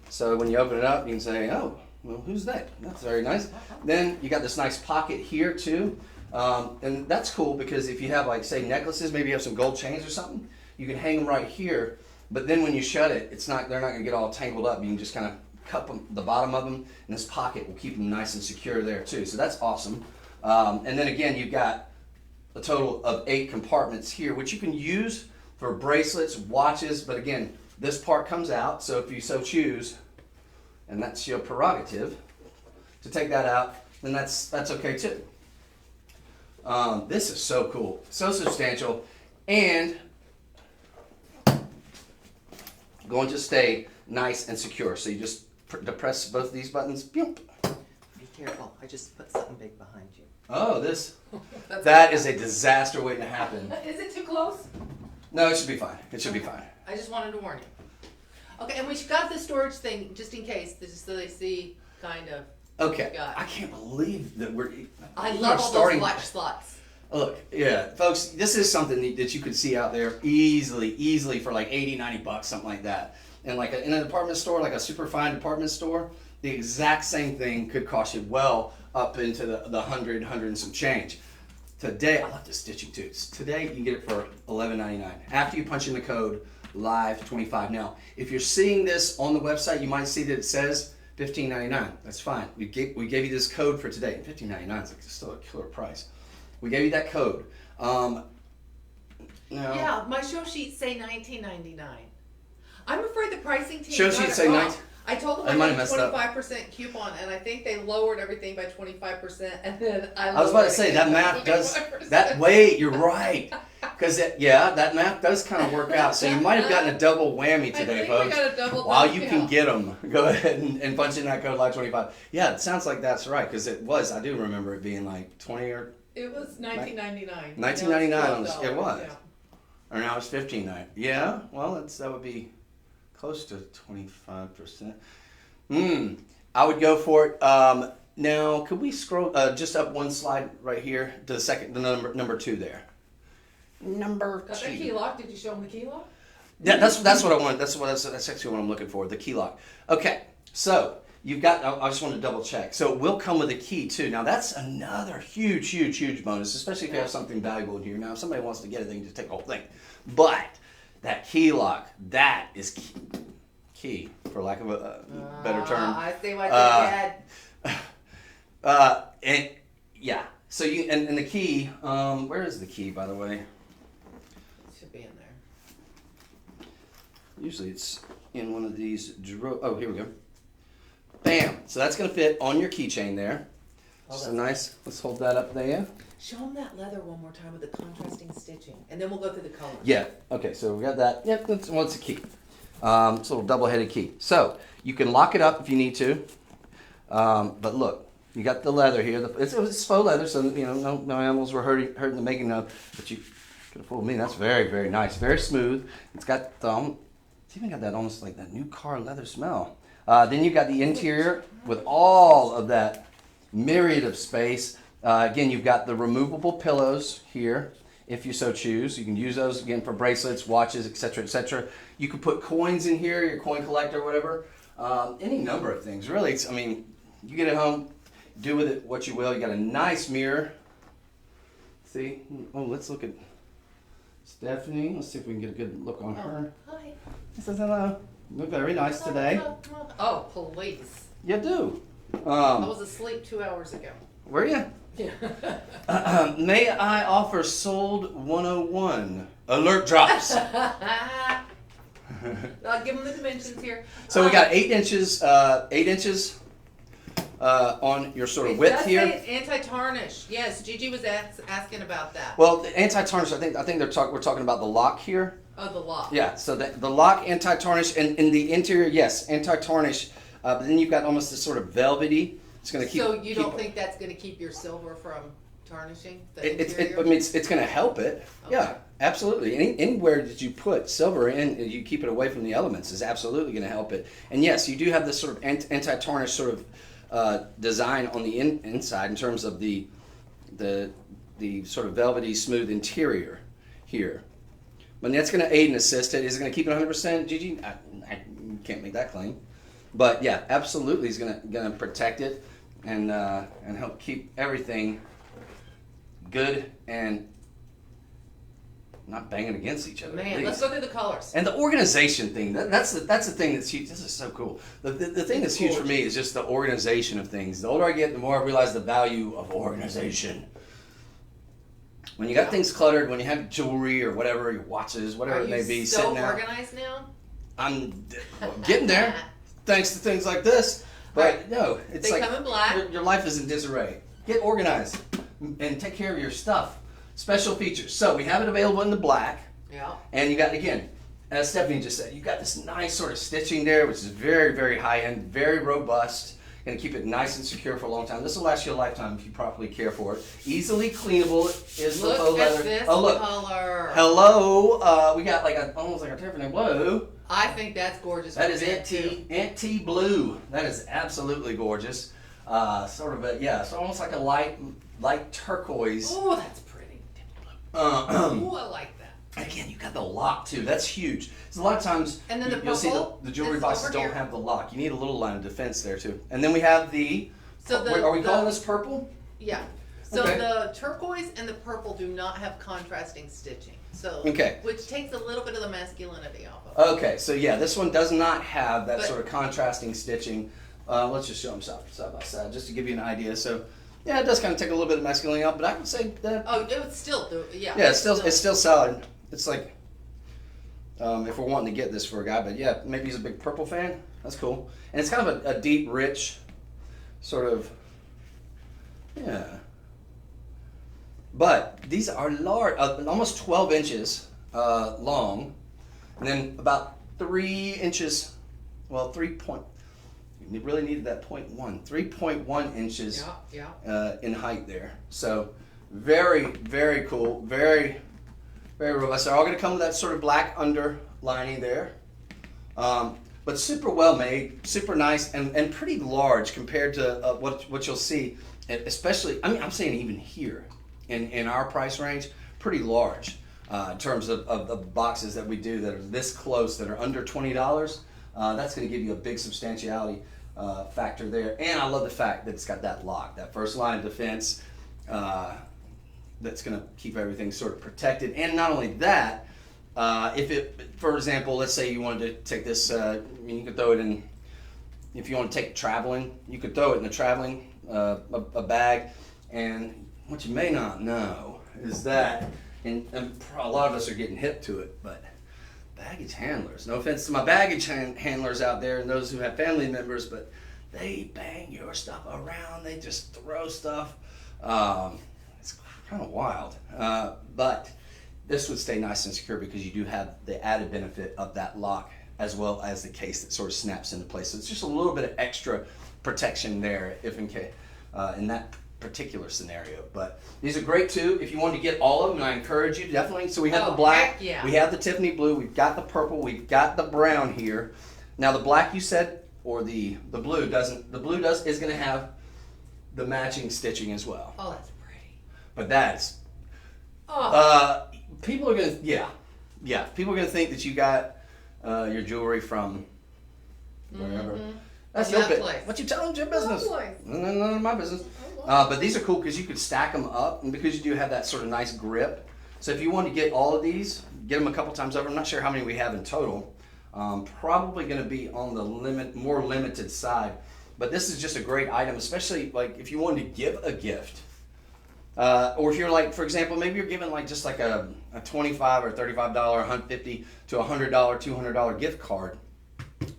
So when you open it up, you can say, oh, well, who's that? That's very nice. Then you got this nice pocket here too. And that's cool because if you have like, say, necklaces, maybe you have some gold chains or something, you can hang them right here. But then when you shut it, they're not gonna get all tangled up. You can just kind of cup them, the bottom of them, and this pocket will keep them nice and secure there too. So that's awesome. And then again, you've got a total of 8 compartments here, which you can use for bracelets, watches. But again, this part comes out. So if you so choose, and that's your prerogative, to take that out, then that's okay too. This is so cool, so substantial, and going to stay nice and secure. So you just depress both these buttons. Be careful, I just put something big behind you. Oh, that is a disaster waiting to happen. Is it too close? No, it should be fine. It should be fine. I just wanted to warn you. Okay, and we got the storage thing just in case, just so they see kind of. Okay, I can't believe that I love all those watch slots. Look, yeah, folks, this is something that you could see out there easily for like $80, $90, something like that. And like in a department store, like a super fine department store, the exact same thing could cost you well up into the 100 and some change. Today, I love the stitching too. Today, you can get it for $11.99 after you punch in the code live25. Now, if you're seeing this on the website, you might see that it says $15.99. That's fine. We gave you this code for today. $15.99 is like still a killer price. We gave you that code. Yeah, my show sheets say $19.99. I'm afraid the pricing team show sheets say 19. I told them I had a 25% coupon, and I think they lowered everything by 25%, and then I was about to say that math does that. Wait, you're right, because that math does kind of work out. So you might have gotten a double whammy today, folks. While you can get them, go ahead and punch in that code live25. Yeah, it sounds like that's right, because it was. I do remember it being like 20 or. It was $19.99. $19.99. It was. Or now it's $15.99. Yeah. Well, that would be close to 25%. I would go for it. Now, could we scroll just up one slide right here to the number 2 there? Number 2. Got that key lock? Did you show them the key lock? Yeah, that's what I want. That's actually what I'm looking for. The key lock. Okay, so you've got, I just want to double check. So it will come with a key too. Now that's another huge bonus, especially if you have something valuable in here. Now if somebody wants to get it, they can just take the whole thing. But that key lock, that is key for lack of a better term. I see what you did. And yeah, so you, and the key, where is the key, by the way? Should be in there. Usually it's in one of these oh, here we go. Bam! So that's going to fit on your keychain there. So nice. Let's hold that up there. Show them that leather one more time with the contrasting stitching, and then we'll go through the colors. Yeah. Okay. So we got that. Yep. That's a key. It's a little double-headed key. So you can lock it up if you need to. But look, you got the leather here. It's faux leather, so no animals were hurting the making of. But you could have fooled me. That's very nice, very smooth. It's got it's even got that almost like that new car leather smell. Then you've got the interior with all of that myriad of space. Again, you've got the removable pillows here, if you so choose. You can use those, again, for bracelets, watches, etc., etc. You can put coins in here, your coin collector, whatever. Any number of things, really. You get it home, do with it what you will. You got a nice mirror. See? Oh, let's look at Stephanie. Let's see if we can get a good look on her. Hi. She says hello. Look very nice today. Oh, please. You do. I was asleep 2 hours ago. Were you? Yeah. May I offer sold 101 alert drops. I'll give them the dimensions here. So we got 8 inches. 8 inches on your sort of width here. Anti-tarnish. Yes, Gigi was asking about that. Well, the anti-tarnish. I think we're talking about the lock here. Oh, the lock. Yeah. So the lock anti-tarnish, and in the interior, yes, anti-tarnish. But then you've got almost this sort of velvety. It's going to keep. So you don't think that's going to keep your silver from tarnishing? It's going to help it. Okay. Yeah, absolutely. Anywhere that you put silver in, you keep it away from the elements, is absolutely going to help it. And yes, you do have this sort of anti-tarnish sort of design on the inside in terms of the sort of velvety, smooth interior here. But that's going to aid and assist it. Is it going to keep it 100%, Gigi? I can't make that claim. But yeah, absolutely, he's going to protect it and help keep everything good and not banging against each other. Man, let's go through the colors. And the organization thing, that's the thing that's huge. This is so cool. The thing that's huge for me is just the organization of things. The older I get, the more I realize the value of organization. When you got things cluttered, when you have jewelry or whatever, your watches, whatever it may be, sitting out. Are you so organized now? I'm getting there, thanks to things like this. But no, it's they come in black. Your life is in disarray. Get organized and take care of your stuff. Special features. So we have it available in the black. Yeah. And you got, again, as Stephanie just said, you got this nice sort of stitching there, which is very high end, very robust. Going to keep it nice and secure for a long time. This will last you a lifetime if you properly care for it. Easily cleanable is the faux leather. This oh look! color. Hello, we got like almost like a Tiffany blue. I think that's gorgeous. That is anti blue. That is absolutely gorgeous. Sort of so almost like a light turquoise. Oh, that's pretty. Oh, I like that. Again, you got the lock too. That's huge. So a lot of times and then you'll see the jewelry boxes don't have the lock. You need a little line of defense there too. And then we have the. Are we calling this purple? Yeah. So the turquoise and the purple do not have contrasting stitching. So which takes a little bit of the masculinity off of it. Okay, so yeah, this one does not have that sort of contrasting stitching. Let's just show them side by side just to give you an idea. So. Yeah, it does kind of take a little bit of masculinity out, but I would say that. Oh, it's still, yeah. Yeah, it's still solid. It's like, if we're wanting to get this for a guy, but yeah, maybe he's a big purple fan. That's cool, and it's kind of a deep, rich, sort of, yeah. But these are large, almost 12 inches long, and then about 3 inches, well, 3 point. You really needed that 3.1 inches in height there. So very cool, very robust. They're all going to come with that sort of black underlining there. But super well made, super nice, and pretty large compared to what you'll see, especially, I'm saying even here in our price range, pretty large in terms of the boxes that we do that are this close, that are under $20. That's going to give you a big substantiality. factor there. And I love the fact that it's got that lock, that first line of defense that's going to keep everything sort of protected. And not only that, if it, for example, let's say you wanted to take this, you could throw it in, if you want to take it traveling, you could throw it in the traveling a bag. And what you may not know is that, and a lot of us are getting hip to it, but baggage handlers, no offense to my baggage handlers out there and those who have family members, but they bang your stuff around. They just throw stuff. It's kind of wild. But this would stay nice and secure because you do have the added benefit of that lock as well as the case that sort of snaps into place. So it's just a little bit of extra protection there if in case, in that particular scenario. But these are great too if you want to get all of them, and I encourage you definitely. So we have the black, yeah. We have the Tiffany blue, we've got the purple, we've got the brown here. Now the black you said, or the blue doesn't, the blue is going to have the matching stitching as well. Oh, that's pretty. But that's people are going to people are going to think that you got your jewelry from wherever. That's your business. What you telling? It's your business. None of my business. But these are cool because you could stack them up, and because you do have that sort of nice grip. So if you want to get all of these, get them a couple times over. I'm not sure how many we have in total. Probably going to be on the more limited side. But this is just a great item, especially like if you wanted to give a gift. Or if you're like, for example, maybe you're giving like just like a $25 or $35, $150 to $100, $200 gift card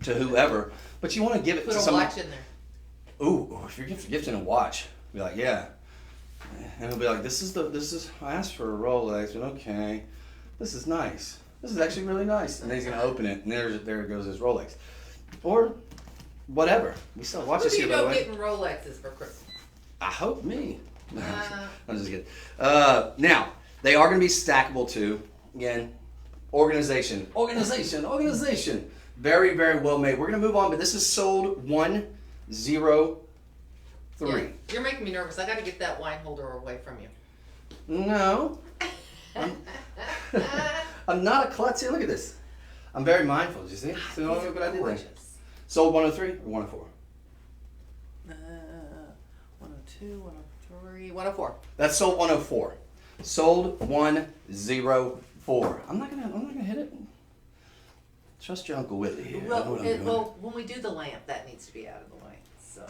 to whoever, but you want to give it to someone. Put a watch in there. Ooh, if you're gifting a watch, be like, yeah, and he'll be like, this is I asked for a Rolex, and okay, this is nice. This is actually really nice, and then he's gonna open it, and there goes his Rolex, or whatever. We sell watches here, by the way. Getting Rolexes for Christmas. I hope me. I'm just kidding. Now, they are going to be stackable too. Again, organization. Very, very well made. We're going to move on, but this is sold 103. Yeah, you're making me nervous. I got to get that wine holder away from you. No. I'm not a klutz here. Look at this. I'm very mindful. Did you see? See what I did there? Sold 103 or 104? 102, 103, 104. That's sold 104. Sold 104. I'm not gonna hit it. Trust your Uncle Whitley here. Well, when we do the lamp, that needs to be out of the way. So.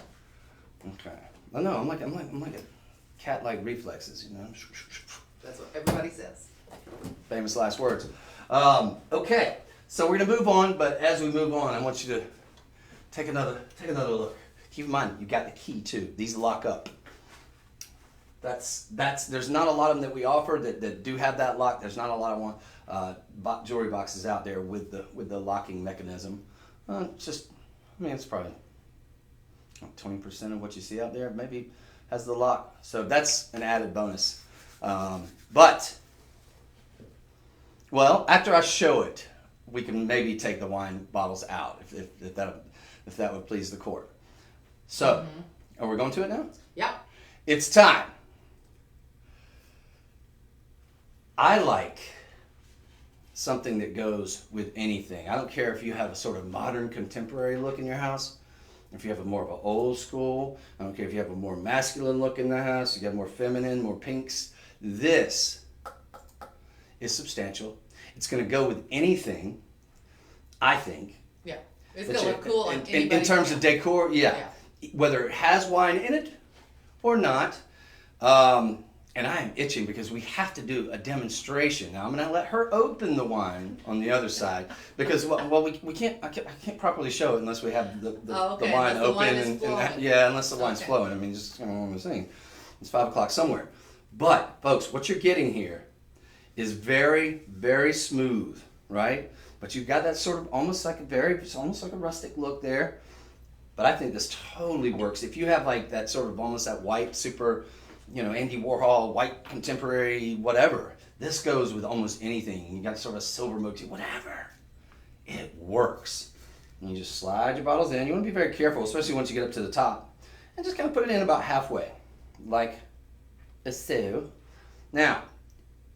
Okay. I know. I'm like a cat-like reflexes, you know. That's what everybody says. Famous last words. Okay. So we're gonna move on, but as we move on, I want you to take another look. Keep in mind, you got the key too. These lock up. There's not a lot of them that we offer that do have that lock. There's not a lot of jewelry boxes out there with the locking mechanism. It's probably 20% of what you see out there maybe has the lock. So that's an added bonus. After I show it, we can maybe take the wine bottles out if that would please the court. So, are we going to it now? Yeah. It's time. I like something that goes with anything. I don't care if you have a sort of modern contemporary look in your house, if you have more of an old school. I don't care if you have a more masculine look in the house, you got more feminine, more pinks. This is substantial. It's going to go with anything, I think. Yeah. It's going to look cool on anybody. In terms of decor, yeah. Whether it has wine in it or not. And I am itching because we have to do a demonstration. Now I'm going to let her open the wine on the other side because we can't. I can't properly show it unless we have the wine open unless the wine's flowing. I mean, just kind of what I'm saying. It's 5 o'clock somewhere. But folks, what you're getting here is very, very smooth, right? But you've got that sort of almost like a rustic look there. But I think this totally works. If you have like that sort of almost that white super, Andy Warhol, white contemporary, whatever. This goes with almost anything. You got sort of silver motif, whatever. It works. And you just slide your bottles in. You want to be very careful, especially once you get up to the top. And just kind of put it in about halfway, like so. Now,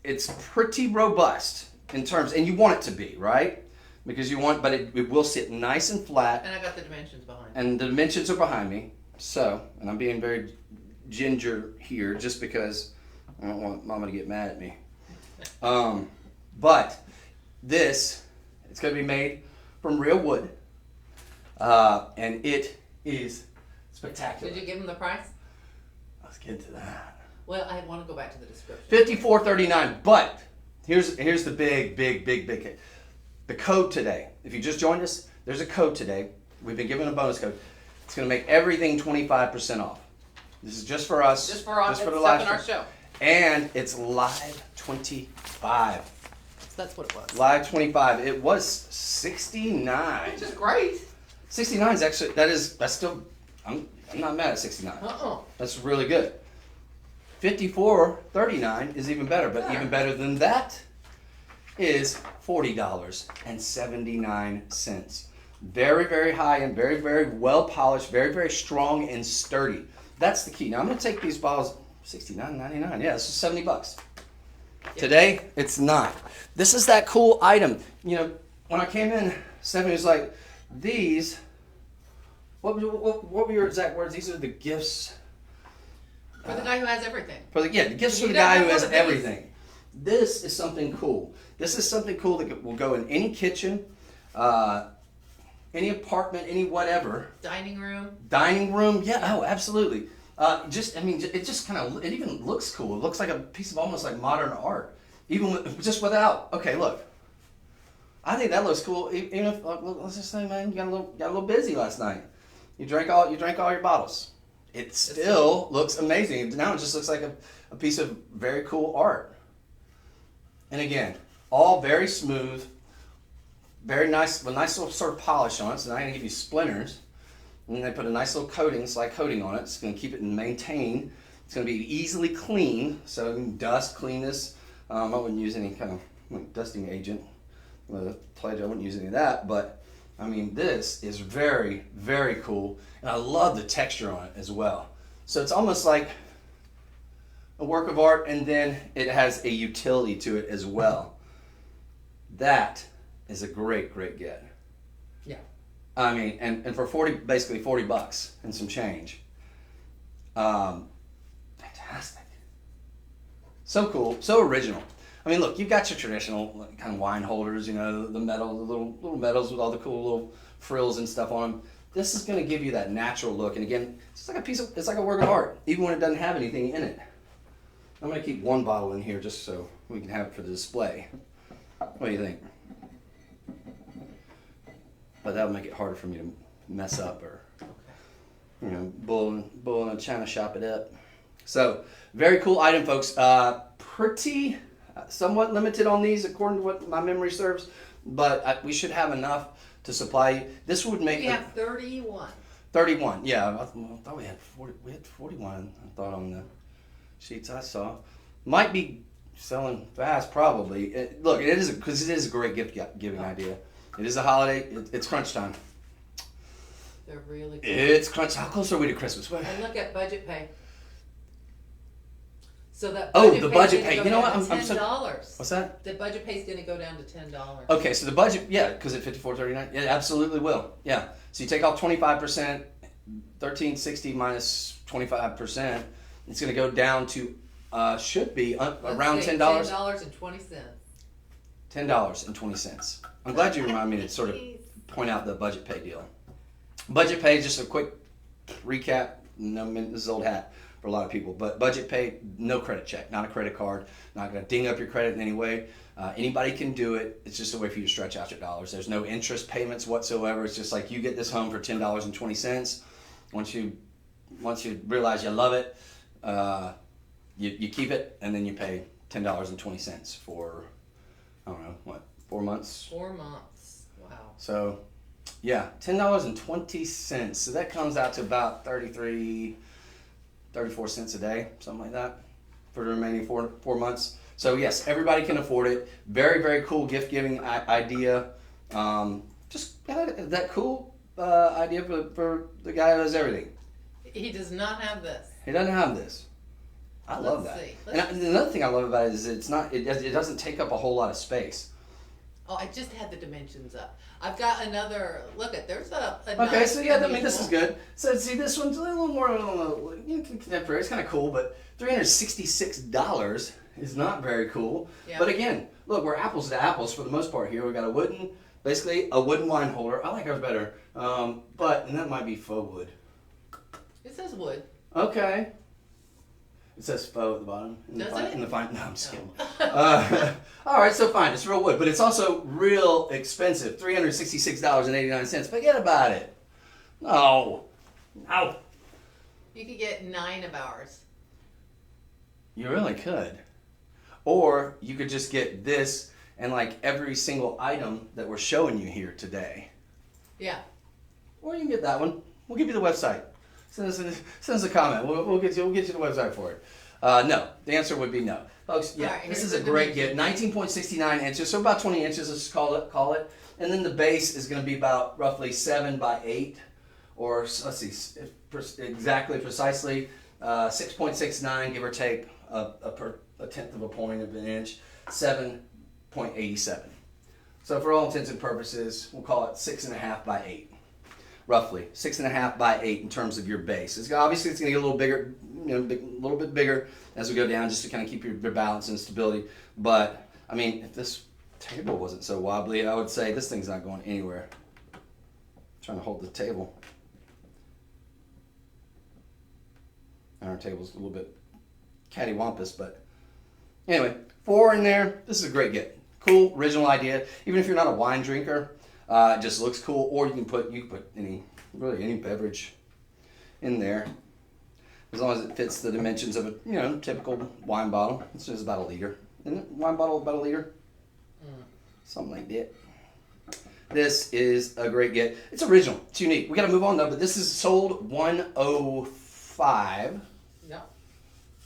it's pretty robust in terms, and you want it to be, right? because you want, but it will sit nice and flat. And I got the dimensions behind me. And the dimensions are behind me. So, and I'm being very ginger here just because I don't want Mama to get mad at me. But this, it's going to be made from real wood. And it is spectacular. Did you give him the price? Let's get to that. Well, I want to go back to the description. $54.39. But here's the big hit. The code today. If you just joined us, there's a code today. We've been given a bonus code. It's going to make everything 25% off. This is just for us. Just for us. Just for the It's live up in our stream. show. And it's live 25. So that's what it was. Live 25. It was 69. Which is great. 69 is actually, that's still, I'm not mad at 69. That's really good. 54.39 is even better, but even better than that is $40.79. Very, very high and very, very well polished, very, very strong and sturdy. That's the key. Now I'm going to take these bottles, $69.99. Yeah, this is $70. Yep. Today, it's not. This is that cool item. You know, when I came in, Stephanie was like, these, what were your exact words? These are the gifts. For the guy who has everything. The gifts for the guy who has everything. This is something cool. This is something cool that will go in any kitchen, any apartment, any whatever. Dining room. Dining room, yeah, oh, absolutely. It just kind of, it even looks cool. It looks like a piece of almost like modern art. Even just without, okay, look. I think that looks cool. Even if, let's just say, man, you got a little busy last night. You drank all your bottles. It still looks amazing. Now it just looks like a piece of very cool art. And again, all very smooth, very nice, with a nice little sort of polish on it. So now I'm going to give you splinters. And then they put a nice little coating, slide coating on it. It's going to keep it maintained. It's going to be easily cleaned. So dust, clean this. I wouldn't use any kind of dusting agent. Play-Doh, I wouldn't use any of that. But, I mean, this is very, very cool. And I love the texture on it as well. So it's almost like a work of art, and then it has a utility to it as well. That is a great, great get. Yeah. I mean, and for basically $40 and some change. Fantastic. So cool, so original. I mean, look, you've got your traditional kind of wine holders, you know, the little metals with all the cool little frills and stuff on them. This is going to give you that natural look, and again, it's like a work of art, even when it doesn't have anything in it. I'm going to keep one bottle in here just so we can have it for the display. What do you think? But that'll make it harder for me to mess up or, you know, bull in a china shop it up. So, very cool item, folks. Pretty, somewhat limited on these according to what my memory serves, but we should have enough to supply you. This would make. We have 31. 31, yeah. I thought we had 40. We had 41. I thought on the sheets I saw. Might be selling fast, probably. Look, it is because it is a great gift giving idea. It is a holiday. It's crunch time. They're really cool. It's crunch. How close are we to Christmas? And look at budget pay. So that the budget pay. You know what? $10. What's that? The budget pay is going to go down to $10. Okay, so the budget, yeah, because at $54.39, yeah, absolutely will. Yeah. So you take off 25%, $13.60 minus 25%. It's going to go down to should be around $10. $10.20. $10.20. I'm glad you reminded me to sort of point out the budget pay deal. Budget pay, just a quick recap. No, this is old hat for a lot of people, but budget pay, no credit check, not a credit card, not going to ding up your credit in any way. Anybody can do it. It's just a way for you to stretch out your dollars. There's no interest payments whatsoever. It's just like you get this home for $10.20. Once you realize you love it, you keep it, and then you pay $10.20 for, I don't know, what, 4 months? 4 months. Wow. So, yeah, $10.20. So that comes out to about 34 cents a day, something like that, for the remaining four months. So yes, everybody can afford it. Very, very cool gift giving idea. Just that cool idea for the guy who does everything. He does not have this. He doesn't have this. I love that. And another thing I love about it is it doesn't take up a whole lot of space. Oh, I just had the dimensions up. I've got another. Look at there's a. Okay, so yeah, I mean this is good. So see, this one's a little more contemporary. It's kind of cool, but $366 is not very cool. Yeah. But again, look, we're apples to apples for the most part here. We've got basically a wooden wine holder. I like ours better, and that might be faux wood. It says wood. Okay. It says faux at the bottom. Does it? No, I'm just kidding. All right, so fine. It's real wood, but it's also real expensive. $366.89. Forget about it. No. You could get 9 of ours. You really could. Or you could just get this and like every single item that we're showing you here today. Yeah. Or you can get that one. We'll give you the website. Send us a comment. We'll get you the website for it. No, the answer would be no, folks. Yeah, right, this is a great gift. 19.69 inches, so about 20 inches. Let's just call it. And then the base is going to be about roughly 7 by 8, or let's see, precisely 6.69, give or take a tenth of a point of an inch, 7.87. So for all intents and purposes, we'll call it 6.5 by 8. Roughly 6.5 by 8 in terms of your base. Obviously, it's going to get a little bigger, a little bit bigger as we go down, just to kind of keep your balance and stability. But I mean, if this table wasn't so wobbly, I would say this thing's not going anywhere. I'm trying to hold the table. And our table's a little bit cattywampus, but anyway, 4 in there. This is a great get. Cool, original idea. Even if you're not a wine drinker. It just looks cool, or you can put any beverage in there, as long as it fits the dimensions of a typical wine bottle. It's just about a liter. Isn't it? Wine bottle about a liter, something like that. This is a great get. It's original. It's unique. We got to move on though. But this is sold 105. Yeah.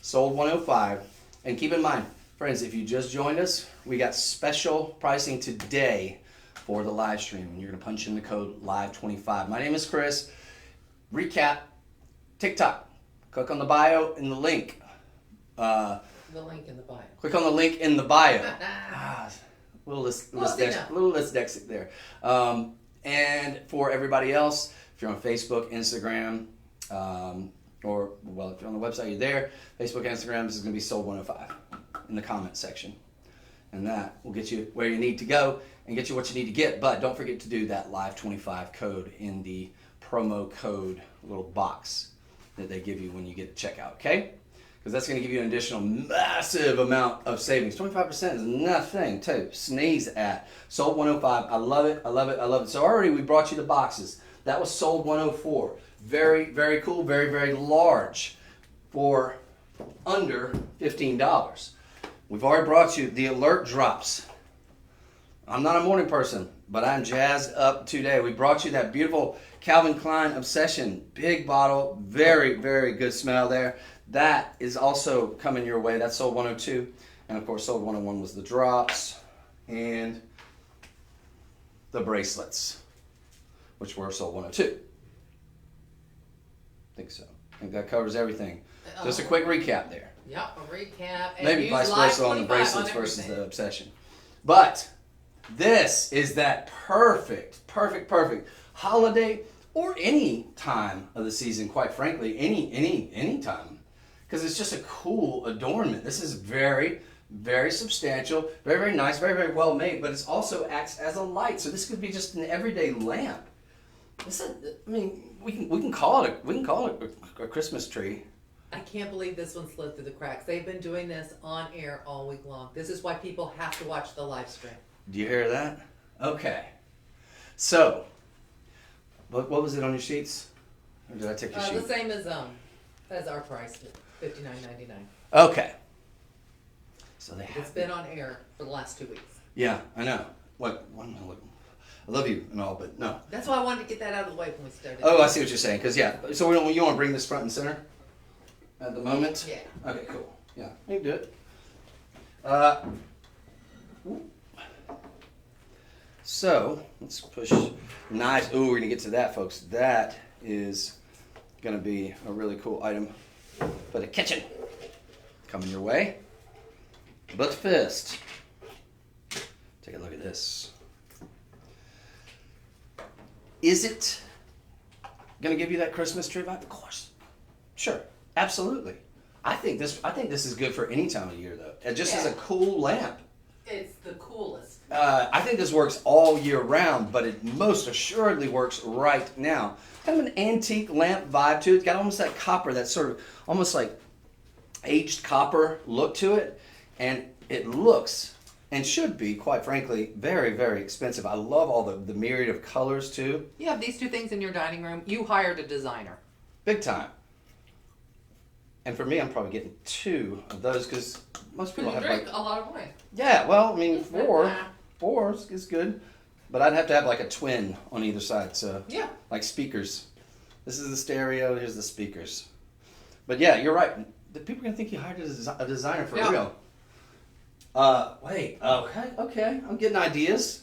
Sold 105, and keep in mind, friends, if you just joined us, we got special pricing today for the live stream, and you're going to punch in the code LIVE25. My name is Chris. Recap, TikTok. Click on the bio in the link. The link in the bio. Click on the link in the bio. Little dyslexic there. And for everybody else, if you're on Facebook, Instagram, or if you're on the website, you're there. Facebook, Instagram, this is going to be sold 105 in the comment section. And that will get you where you need to go and get you what you need to get. But don't forget to do that LIVE25 code in the promo code little box that they give you when you get to checkout, okay? Because that's going to give you an additional massive amount of savings. 25% is nothing to sneeze at. Sold 105. I love it. I love it. I love it. So already we brought you the boxes. That was sold 104. Very, very cool. Very, very large for under $15. We've already brought you the alert drops. I'm not a morning person, but I'm jazzed up today. We brought you that beautiful Calvin Klein Obsession. Big bottle. Very, very good smell there. That is also coming your way. That's sold 102. And of course, sold 101 was the drops and the bracelets, which were sold 102. I think so. I think that covers everything. Just a quick recap there. Yeah, a recap. And maybe vice versa on the bracelets versus the Obsession. But this is that perfect holiday or any time of the season, quite frankly, any time. Because it's just a cool adornment. This is very, very substantial, very, very nice, very, very well made, but it also acts as a light. So this could be just an everyday lamp. We can call it a Christmas tree. I can't believe this one slid through the cracks. They've been doing this on air all week long. This is why people have to watch the live stream. Do you hear that? Okay. So, what was it on your sheets? Or did I take your sheet? The same as our price, $59.99. Okay. So it's been on air for the last 2 weeks. Yeah, I know. What? I love you and all, but no. That's why I wanted to get that out of the way when we started. Oh, I see what you're saying. Because so you want to bring this front and center at the moment? Yeah. Okay, cool. Yeah, you can do it. So let's push. Nice. Ooh, we're gonna get to that, folks. That is gonna be a really cool item for the kitchen. Coming your way. But first, take a look at this. Is it gonna give you that Christmas tree vibe? Of course. Sure. Absolutely. I think this is good for any time of year though. It just as a cool lamp. It's the coolest. I think this works all year round, but it most assuredly works right now. Kind of an antique lamp vibe to it. It's got almost that copper, that sort of almost like aged copper look to it. And it looks, and should be, quite frankly, very, very expensive. I love all the myriad of colors too. You have these two things in your dining room. You hired a designer. Big time. And for me, I'm probably getting 2 of those because most people have drink like... a lot of wine. Yeah, well, I mean, 4 is good. But I'd have to have like a twin on either side, so... Yeah. Like speakers. This is the stereo, here's the speakers. But yeah, you're right. The people are going to think you hired a designer for real. Wait, okay. I'm getting ideas.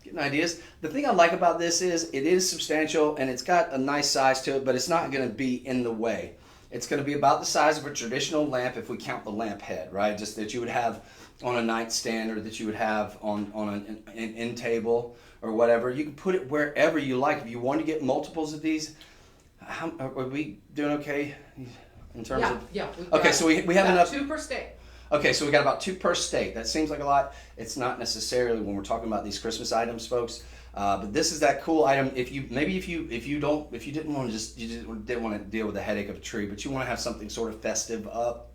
The thing I like about this is it is substantial and it's got a nice size to it, but it's not going to be in the way. It's going to be about the size of a traditional lamp if we count the lamp head, right? Just that you would have on a nightstand or that you would have on an end table or whatever. You can put it wherever you like. If you want to get multiples of these, are we doing okay in terms of? Yeah. Okay, so we have enough. 2 per state. Okay, so we got about 2 per state. That seems like a lot. It's not necessarily when we're talking about these Christmas items, folks. But this is that cool item. If you didn't want to deal with the headache of a tree, but you want to have something sort of festive up,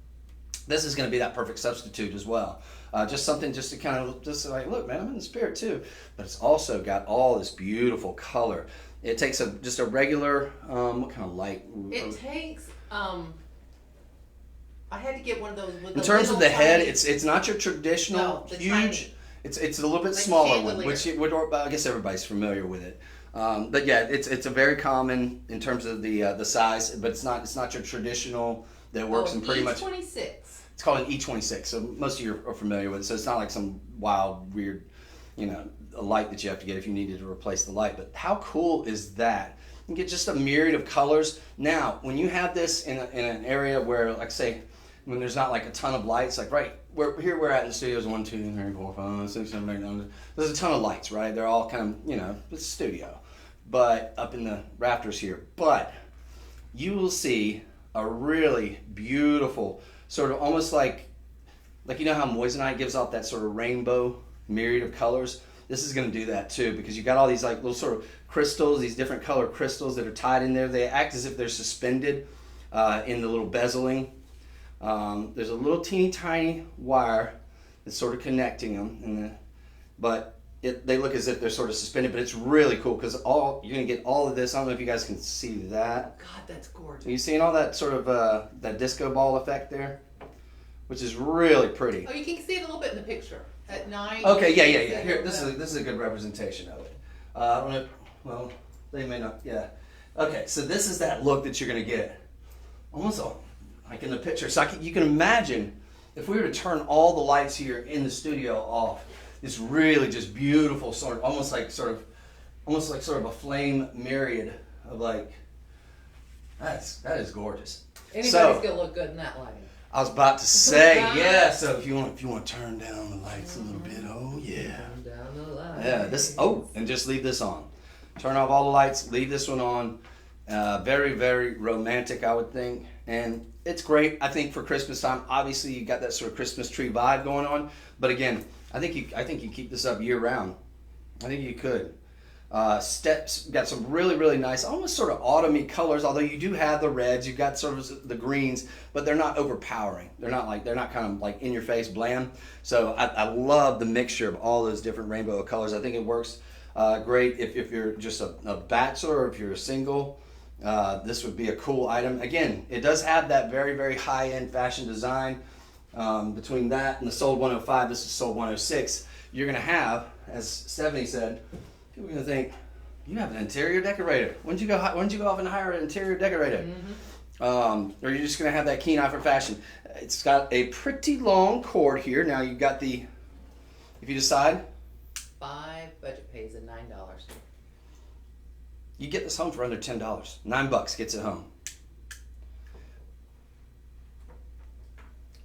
this is going to be that perfect substitute as well. Just something just to kind of just like, look, man, I'm in the spirit too. But it's also got all this beautiful color. It takes just a regular what kind of light? It takes I had to get one of those with in terms of the head, it's not your traditional huge. Tiny. It's a little bit Like smaller one, chandelier. which I guess everybody's familiar with it. But yeah, it's a very common in terms of the size, but it's not your traditional that works in pretty much. E26. It's called an E26, so most of you are familiar with it. So it's not like some wild, weird, a light that you have to get if you needed to replace the light. But how cool is that? You can get just a myriad of colors. Now, when you have this in an area where, like say, when there's not like a ton of lights, like right here we're at in the studios 1, 2, 3, 4, 5, 6, 7, 8, 9. There's a ton of lights, right? They're all kind of, it's a studio, but up in the rafters here. But you will see a really beautiful sort of almost like how moissanite gives off that sort of rainbow myriad of colors. This is going to do that too because you got all these like little sort of crystals, these different color crystals that are tied in there. They act as if they're suspended in the little bezeling. There's a little teeny tiny wire that's sort of connecting them, but they look as if they're sort of suspended. But it's really cool because you're gonna get all of this. I don't know if you guys can see that. God, that's gorgeous. Are you seeing all that sort of that disco ball effect there, which is really pretty. Oh, you can see it a little bit in the picture at 9. Okay, yeah. Here, this is a good representation of it. I don't know. Well, they may not. Yeah. Okay, so this is that look that you're gonna get, almost like in the picture. So you can imagine if we were to turn all the lights here in the studio off, this really just beautiful sort of almost like sort of a flame myriad of like that is gorgeous. Anybody's gonna look good in that lighting. I was about to say yeah. So if you want to turn down the lights a little bit, oh yeah. Turn down the lights. Yeah. And just leave this on. Turn off all the lights. Leave this one on. Very, very romantic, I would think, and it's great. I think for Christmas time, obviously you got that sort of Christmas tree vibe going on. But again, I think you keep this up year round. I think you could. Steps got some really, really nice, almost sort of autumny colors. Although you do have the reds, you've got sort of the greens, but they're not overpowering. They're not kind of like in your face bland. So I love the mixture of all those different rainbow colors. I think it works great if you're just a bachelor or if you're a single. This would be a cool item. Again, it does have that very, very high-end fashion design. Between that and the Sold 105, this is Sold 106. You're going to have, as Stephanie said, people are going to think, you have an interior decorator. When did you go off and hire an interior decorator? Mm-hmm. Or you're just going to have that keen eye for fashion. It's got a pretty long cord here. Now you've got if you decide. 5 budget pays at $9. You get this home for under $10. $9 gets it home.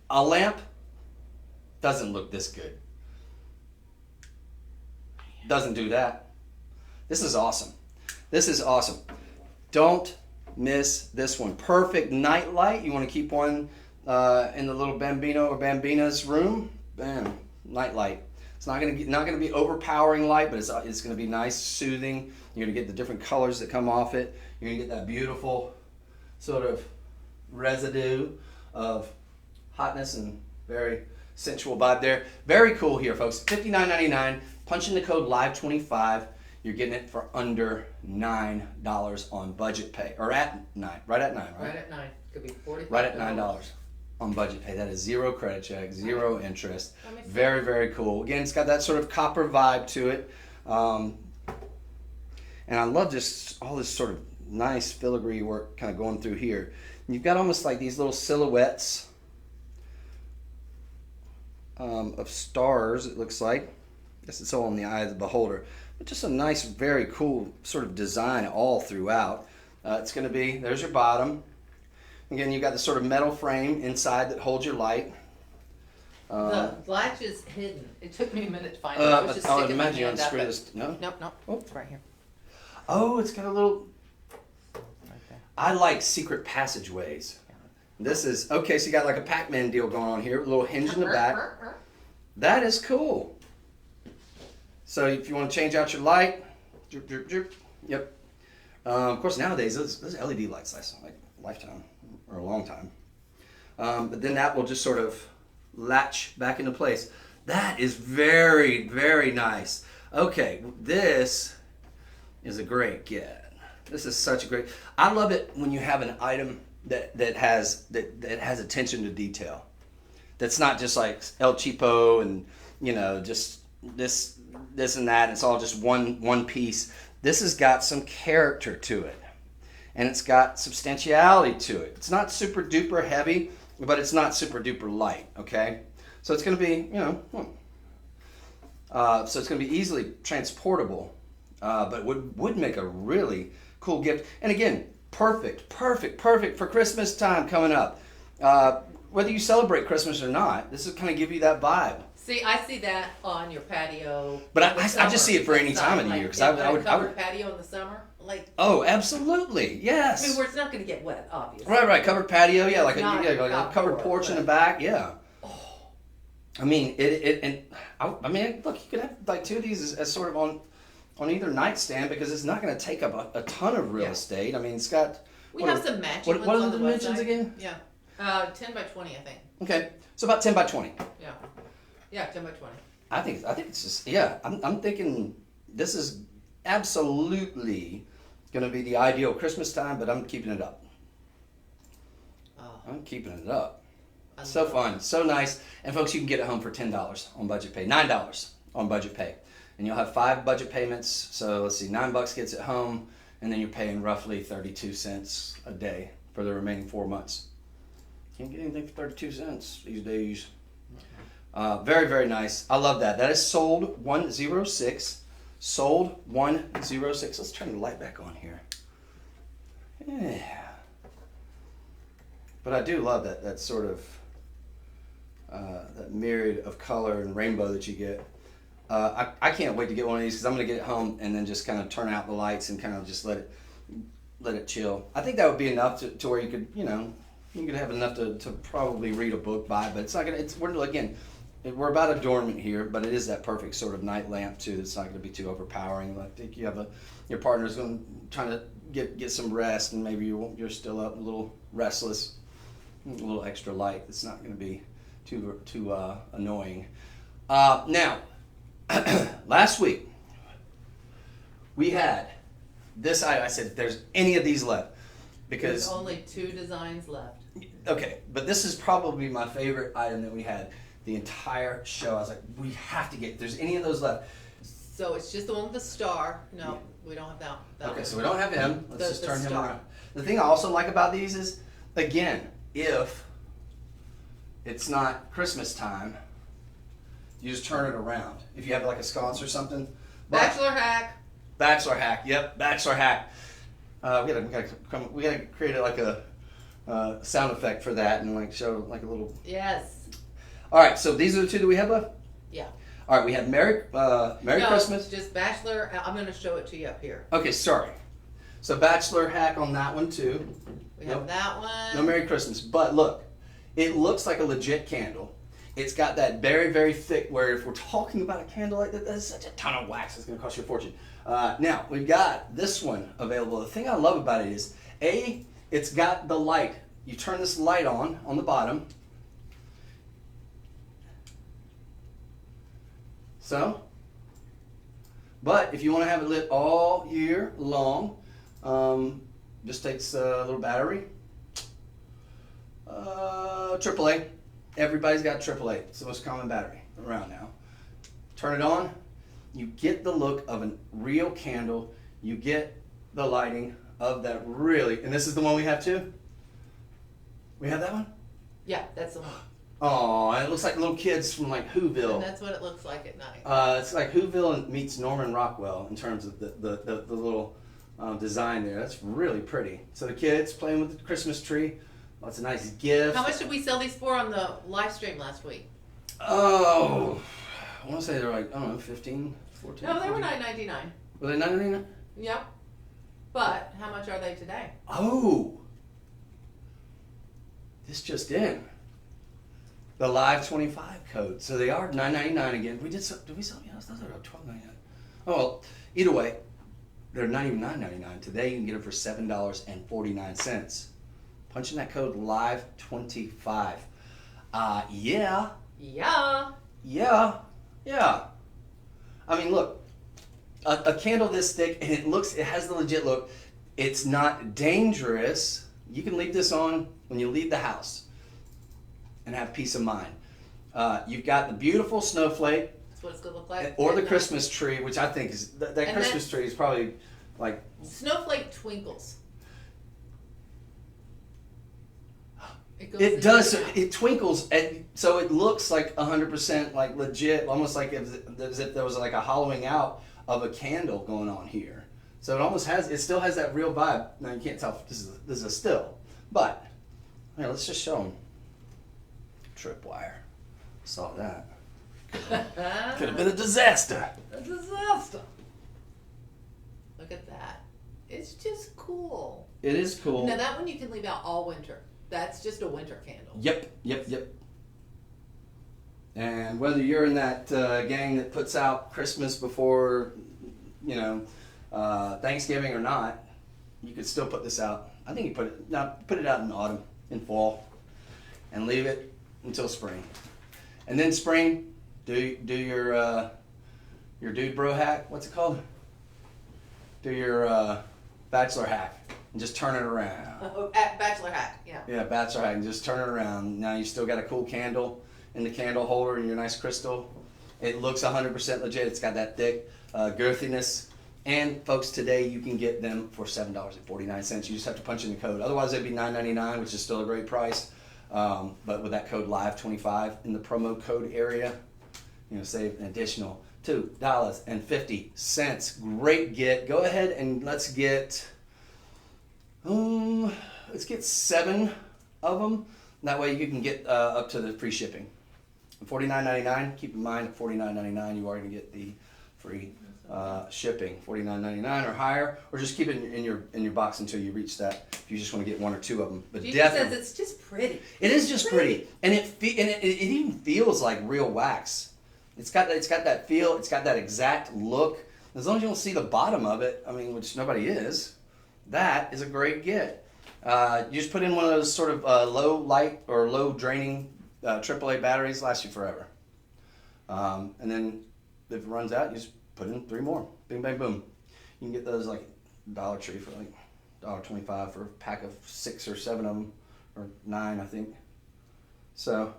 A lamp doesn't look this good. Doesn't do that. This is awesome. This is awesome. Don't miss this one. Perfect night light. You want to keep one in the little bambino or bambina's room. Bam, night light. It's not gonna be overpowering light, but it's gonna be nice, soothing. You're gonna get the different colors that come off it. You're gonna get that beautiful sort of residue of hotness and very sensual vibe there. Very cool here, folks. $59.99. Punch in the code LIVE25. You're getting it for under $9 on budget pay, or at $9. Right at $9, right? Right at $9. Could be $45. Right at $9 on budget pay. That is zero credit check, zero interest. Very, very cool. Again, it's got that sort of copper vibe to it. And I love just all this sort of nice filigree work kind of going through here. And you've got almost like these little silhouettes of stars, it looks like. I guess it's all in the eye of the beholder. But just a nice, very cool sort of design all throughout. It's going to be, there's your bottom. Again, you've got the sort of metal frame inside that holds your light. The latch is hidden. It took me a minute to find it. I was just sticking my hand up it. No? Nope. Oh, it's right here. Oh, it's got a little... Right there. I like secret passageways. This is... Okay, so you got like a Pac-Man deal going on here. A little hinge in the back. That is cool. So if you want to change out your light... Drip, drip, drip. Yep. Of course, nowadays, those LED lights last like a lifetime. Or a long time. But then that will just sort of latch back into place. That is very, very nice. Okay, this is a great get. This is such a great... I love it when you have an item that has attention to detail. That's not just like El Cheapo and, you know, just this and that. It's all just one piece. This has got some character to it. And it's got substantiality to it. It's not super duper heavy, but it's not super duper light, okay? So it's gonna be, you know, so it's gonna be easily transportable, but would make a really cool gift. And again, perfect for Christmas time coming up. Whether you celebrate Christmas or not, this will kind of give you that vibe. See, I see that on your patio. But I just see it for any time of the year, because I would patio in the summer. Like, oh, absolutely, yes. I mean, where it's not going to get wet, obviously. Right, covered patio, yeah, like a covered porch in the back, yeah. Oh. I mean, I mean, look, you could have like two of these as sort of on either nightstand, because it's not going to take up a ton of real estate. I mean, it's got. We have some matching ones on the website. What are the dimensions again? Yeah, 10 by 20, I think. Okay, so about 10 by 20. Yeah, 10 by 20. I think it's just, yeah. I'm thinking this is absolutely going to be the ideal Christmas time, but I'm keeping it up. Oh. I'm keeping it up. So fun, so nice. And folks, you can get it home for $10 on budget pay, $9 on budget pay. And you'll have 5 budget payments. So let's see, $9 gets it home, and then you're paying roughly 32 cents a day for the remaining 4 months. Can't get anything for 32 cents these days. Very, very nice. I love that. That is sold 106. Sold 106. Let's turn the light back on here. Yeah. But I do love that sort of that myriad of color and rainbow that you get. I can't wait to get one of these, because I'm going to get it home and then just kind of turn out the lights and kind of just let it chill. I think that would be enough to where you could, you know, you could have enough to probably read a book by, but it's not going to, we're about adornment here, but it is that perfect sort of night lamp too. That's not going to be too overpowering. I think you have your partner's trying to get some rest, and maybe you're still up, a little restless, a little extra light. It's not going to be too annoying. Now, last week we had this. I said, if there's any of these left, because there's only 2 designs left. Okay, but this is probably my favorite item that we had the entire show. I was like, we have to get, if there's any of those left. So it's just the one with the star. No, we don't have that Okay, one. so we don't have him. Let's just turn him star. around. The thing I also like about these is, again, if it's not Christmas time, you just turn it around. If you have like a sconce or something. Bachelor hack. Bachelor hack. Yep, bachelor hack. We gotta create like a sound effect for that, and like show like a little. Yes. All right, so these are the 2 that we have left. Yeah. All right, we have Merry No, Christmas. just Bachelor. I'm going to show it to you up here. Okay, sorry. So Bachelor hack on that one too. We have that one. No Merry Christmas, but look, it looks like a legit candle. It's got that very, very thick, where if we're talking about a candle like that, that's such a ton of wax. It's going to cost you a fortune. Now, we've got this one available. The thing I love about it is, it's got the light. You turn this light on the bottom. So, but if you want to have it lit all year long, just takes a little battery. AAA. Everybody's got AAA. It's the most common battery around now. Turn it on. You get the look of a real candle. You get the lighting of that really, and this is the one we have too? We have that one? Yeah, that's the one. Oh, and it looks like little kids from like Whoville. And that's what it looks like at night. It's like Whoville meets Norman Rockwell in terms of the little design there. That's really pretty. So the kids playing with the Christmas tree. Lots of nice gifts. How much did we sell these for on the live stream last week? Oh, I want to say they're like, I don't know, 15, 14. No, they 14. were $9.99. Were they $9.99? Yep. But how much are they today? Oh, this just in. The live 25 code. So they are $9.99 again. Did we sell? Yeah, those are $12.99. Oh well. Either way, they're not even $9.99 today. You can get them for $7.49. Punch in that code live 25. Yeah. I mean, look, a candle this thick, and it has the legit look. It's not dangerous. You can leave this on when you leave the house and have peace of mind. You've got the beautiful snowflake. That's what it's gonna look like. Or the Christmas tree, which I think is that Christmas tree is probably like snowflake twinkles. It does. It twinkles, so it looks like 100% like legit, almost like as if there was like a hollowing out of a candle going on here. So it almost has. It still has that real vibe. Now you can't tell if this is a still, but here, let's just show them. Tripwire. Saw that. Could have been a disaster. A disaster. Look at that. It's just cool. It is cool. Now that one you can leave out all winter. That's just a winter candle. Yep. And whether you're in that gang that puts out Christmas before, Thanksgiving or not, you could still put this out. I think you put it out in autumn, in fall, and leave it until spring. And then spring, do your dude bro hack. What's it called? Do your bachelor hack and just turn it around. Bachelor hack, yeah. Yeah, bachelor hack and just turn it around. Now you still got a cool candle in the candle holder and your nice crystal. It looks 100% legit. It's got that thick girthiness. And folks, today you can get them for $7.49. You just have to punch in the code. Otherwise, it'd be $9.99, which is still a great price. But with that code live25 in the promo code area, save an additional $2.50. Great get. Go ahead and let's get 7 of them. That way you can get up to the free shipping. $49.99. Keep in mind, at $49.99 you are going to get the free shipping. $49.99 or higher, or just keep it in your box until you reach that. If you just want to get 1 or 2 of them, but Gigi definitely says it's just pretty. It is just pretty, and it even feels like real wax. It's got that feel. It's got that exact look. As long as you don't see the bottom of it, I mean, which nobody is, that is a great get. You just put in one of those sort of low light or low draining AAA batteries. Last you forever. And then if it runs out, you just put in 3 more. Bing, bang, boom. You can get those like Dollar Tree for like $1.25 for a pack of 6 or 7 of them, or 9, I think. So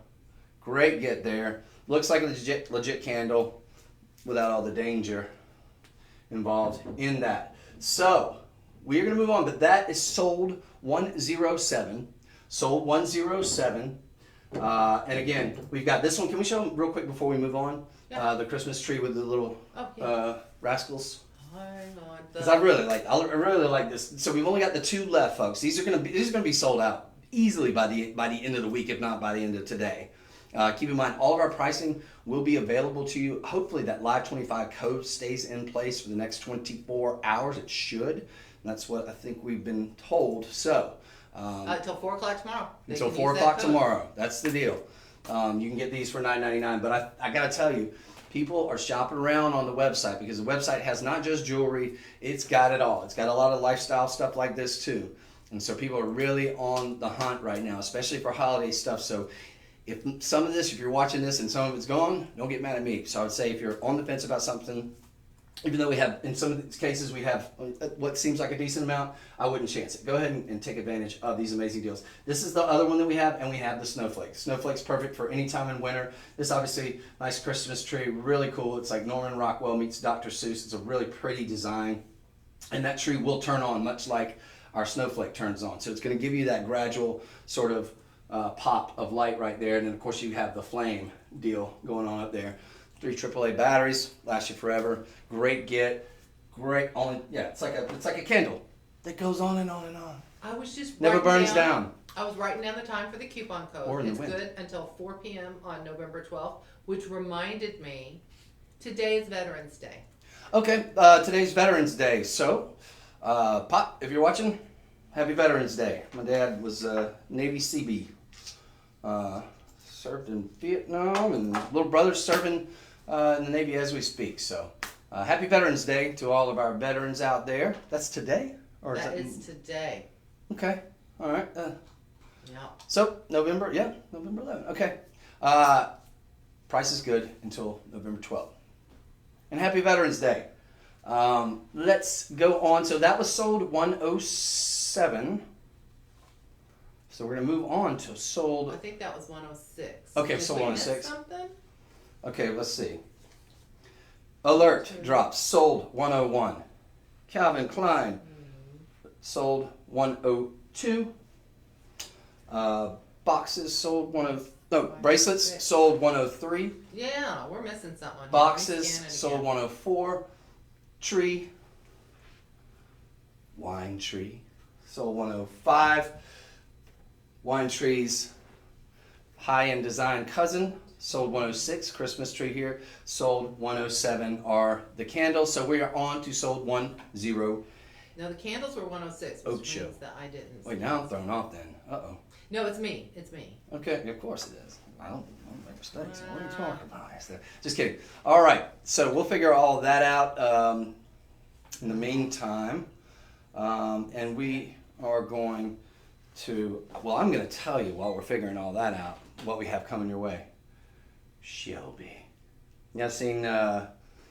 great get there. Looks like a legit candle without all the danger involved in that. So we are going to move on, but that is sold 107. Sold 107. And again, we've got this one. Can we show them real quick before we move on? Yeah. The Christmas tree with the little rascals. Hang on. Because I really like this. So we've only got the 2 left, folks. These are gonna be sold out easily by the end of the week, if not by the end of today. Keep in mind, all of our pricing will be available to you. Hopefully that Live 25 code stays in place for the next 24 hours. It should. That's what I think we've been told. So until 4 o'clock tomorrow. Until 4 o'clock tomorrow. That's the deal. You can get these for $9.99. But I got to tell you, people are shopping around on the website because the website has not just jewelry. It's got it all. It's got a lot of lifestyle stuff like this too. And so people are really on the hunt right now, especially for holiday stuff. So if some of this, if you're watching this and some of it's gone, don't get mad at me. So I would say if you're on the fence about something, even though we have, in some of these cases, we have what seems like a decent amount, I wouldn't chance it. Go ahead and take advantage of these amazing deals. This is the other one that we have, and we have the Snowflake. Snowflake's perfect for any time in winter. This obviously, nice Christmas tree, really cool. It's like Norman Rockwell meets Dr. Seuss. It's a really pretty design. And that tree will turn on, much like our Snowflake turns on. So it's going to give you that gradual sort of pop of light right there. And then, of course, you have the flame deal going on up there. 3 AAA batteries, last you forever. Great get, great only. Yeah, it's like a candle that goes on and on and on. I was just never burns down. I was writing down the time for the coupon code. Or in it's the wind. Good until 4 p.m. on November 12th, which reminded me today is Veterans Day. Okay, today's Veterans Day. So, Pop, if you're watching, happy Veterans Day. My dad was Navy Seabee. Served in Vietnam, and little brother's serving in the Navy as we speak. So, happy Veterans Day to all of our veterans out there. That's today? Or That is today. Okay, all right. Yeah. So, November 11th. Okay. Price is good until November 12th. And happy Veterans Day. Let's go on. So, that was sold 107. So we're going to move on to sold. I think that was 106. Okay, Did sold we 106. miss something? Okay, let's see. Alert drops sold 101. Calvin Klein sold 102. Boxes sold 103. No, bracelets sold 103. Yeah, we're missing something. Here. Boxes sold 104. Tree, wine tree sold 105. Wine trees, high-end design cousin, sold 106. Christmas tree here, sold 107 are the candles. So we are on to sold 10. No, the candles were 106, which Oak show. means that I didn't. Wait, now I'm thrown off then. Uh-oh. No, it's me. It's me. Okay, of course it is. I don't make mistakes. What are you talking about? Just kidding. All right, so we'll figure all that out in the meantime. And we are going to, well, I'm going to tell you while we're figuring all that out what we have coming your way. Shelby. You guys seen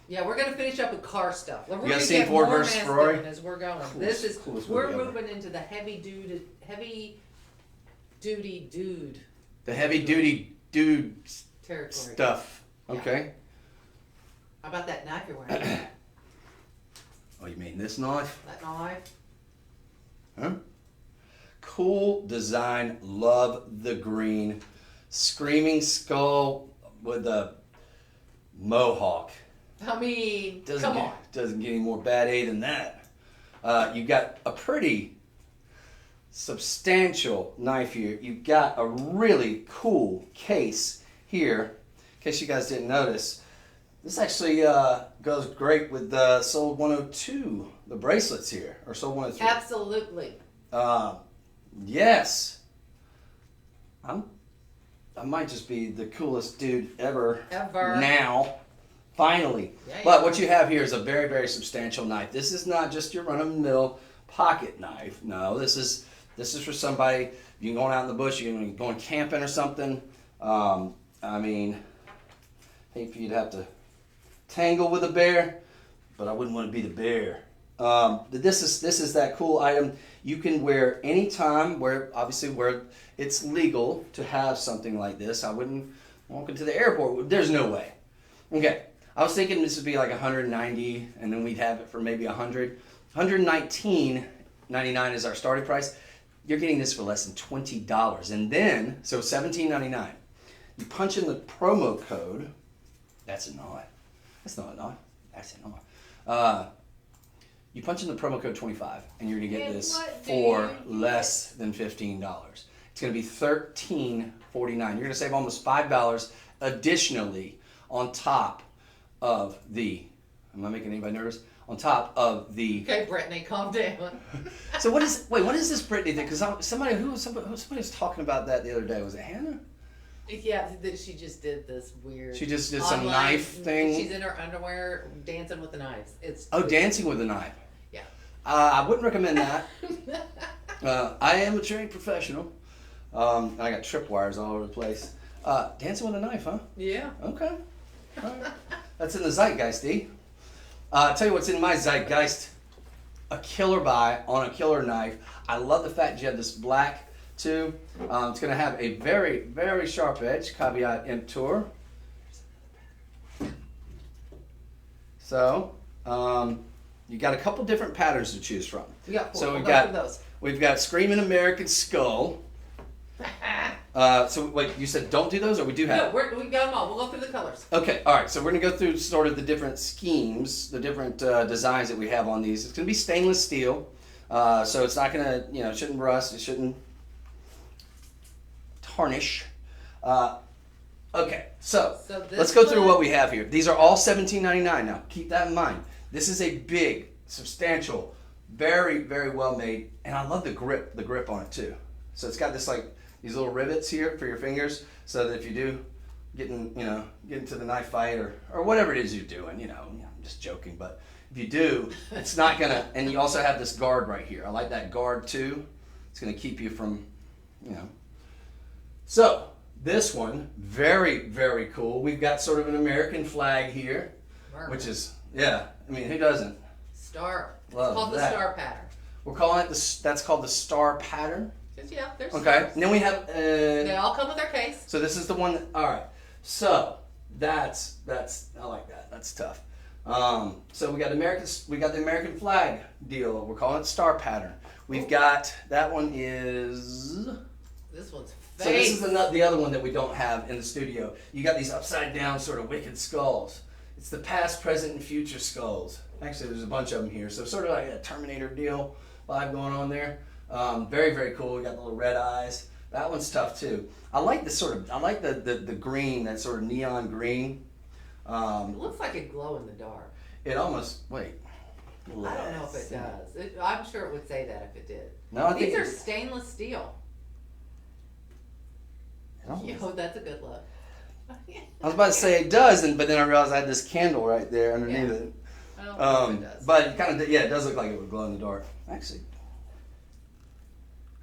Yeah, we're gonna finish up with car stuff. We're you gonna guys seen get Ford more versus Ferrari as we're going. Coolest- This is coolest we're movie ever. moving into the heavy duty dude the heavy duty dude territory. stuff? Yeah. Okay. How about that knife you're wearing? Oh, you mean this knife? That knife? Huh? Cool design. Love the green. Screaming skull with a mohawk. I mean, Doesn't get any more bad A than that. You've got a pretty substantial knife here. You've got a really cool case here. In case you guys didn't notice, this actually goes great with sold 102, the bracelets here, or sold 103. Absolutely. Yes. I might just be the coolest dude ever. Now. Finally. Yeah, But what you have here is a very, very substantial knife. This is not just your run-of-the-mill pocket knife. No, this is for somebody, you're going out in the bush, you're going camping or something. I mean, hate for you to have to tangle with a bear, but I wouldn't want to be the bear. This is that cool item you can wear anytime, where it's legal to have something like this. I wouldn't walk into the airport. There's no way. Okay, I was thinking this would be like $190, and then we'd have it for maybe $100. $119.99 is our starting price. You're getting this for less than $20, and then so $17.99. You punch in the promo code. That's a knife. That's not a knife. That's a knife. You punch in the promo code 25, and you're gonna get this for less than $15. It's gonna be $5.49. You're gonna save almost $5 additionally on top of the. Am I making anybody nervous? On top of the. Okay, Brittany, calm down. So what is this Brittany thing? Because somebody was talking about that the other day. Was it Hannah? Yeah, that she just did this weird. She just did some knife thing. She's in her underwear dancing with the knives. Dancing with a knife. Yeah. I wouldn't recommend that. I am a trained professional. I got tripwires all over the place. Dancing with a knife, huh? Yeah. Okay. All right. That's in the zeitgeist, D. I'll tell you what's in my zeitgeist. A killer buy on a killer knife. I love the fact you have this black too. It's going to have a very, very sharp edge. Caveat emptor. So, you got a couple different patterns to choose from. So we've got Screaming American Skull. So wait, you said don't do those, or we do have? No, we got them all. We'll go through the colors. Okay, all right. So we're gonna go through sort of the different schemes, the different designs that we have on these. It's gonna be stainless steel, so it's not gonna, it shouldn't rust. It shouldn't tarnish. Okay, so let's go through what we have here. These are all $17.99 now. Keep that in mind. This is a big, substantial, very, very well made, and I love the grip on it too. So it's got this these little rivets here for your fingers, so that if you do get into the knife fight or whatever it is you're doing, I'm just joking, but if you do, it's not gonna. And you also have this guard right here. I like that guard too. It's gonna keep you from, So this one, very, very cool. We've got sort of an American flag here, which is who doesn't? Star. Love it's called that. The star pattern. We're calling it that's called the star pattern. Yeah, there's okay. stars. And then we have. They all come with their case. So this is the one. All right. So that's I like that. That's tough. So we got the American flag deal. We're calling it star pattern. We've got that one is. This one's face. So this is the other one that we don't have in the studio. You got these upside down sort of wicked skulls. It's the past, present, and future skulls. Actually, there's a bunch of them here. So sort of like a Terminator deal vibe going on there. Very, very cool. We got the little red eyes. That one's tough too. I like the green, that sort of neon green. It looks like it glow in the dark. It almost, wait. I don't know if it does. I'm sure it would say that if it did. No, These are stainless steel. Yo, that's a good look. I was about to say it does, but then I realized I had this candle right there underneath it. I don't know if it does. But it kind of, it does look like it would glow in the dark. Actually,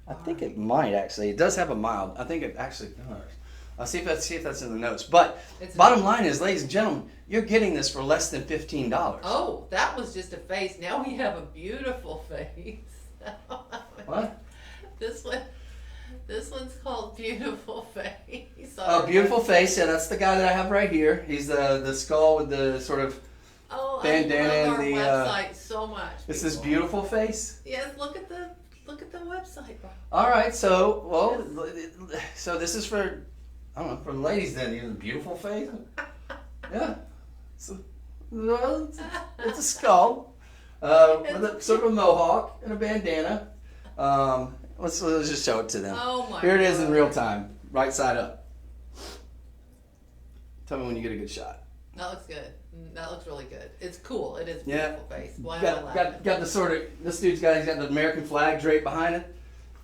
I think it might actually. It does have a mild. I think it actually does. I'll see if that's in the notes. But bottom line is, ladies and gentlemen, you're getting this for less than $15. Oh, that was just a face. Now we have a beautiful face. What? This one's called Beautiful Face. Oh, Beautiful Face. Yeah, that's the guy that I have right here. He's the skull with the sort of bandana I love and the website so much. This is Beautiful Face. Yes, look at the website. All right, so so this is for, I don't know, for the ladies then. You know, Beautiful Face. Yeah, it's a skull with a sort of a mohawk and a bandana. Let's just show it to them. Oh my! Here it is in real time, right side up. Tell me when you get a good shot. That looks good. That looks really good. It's cool. It is Beautiful face. Got the sort of, this dude's got the American flag draped behind it.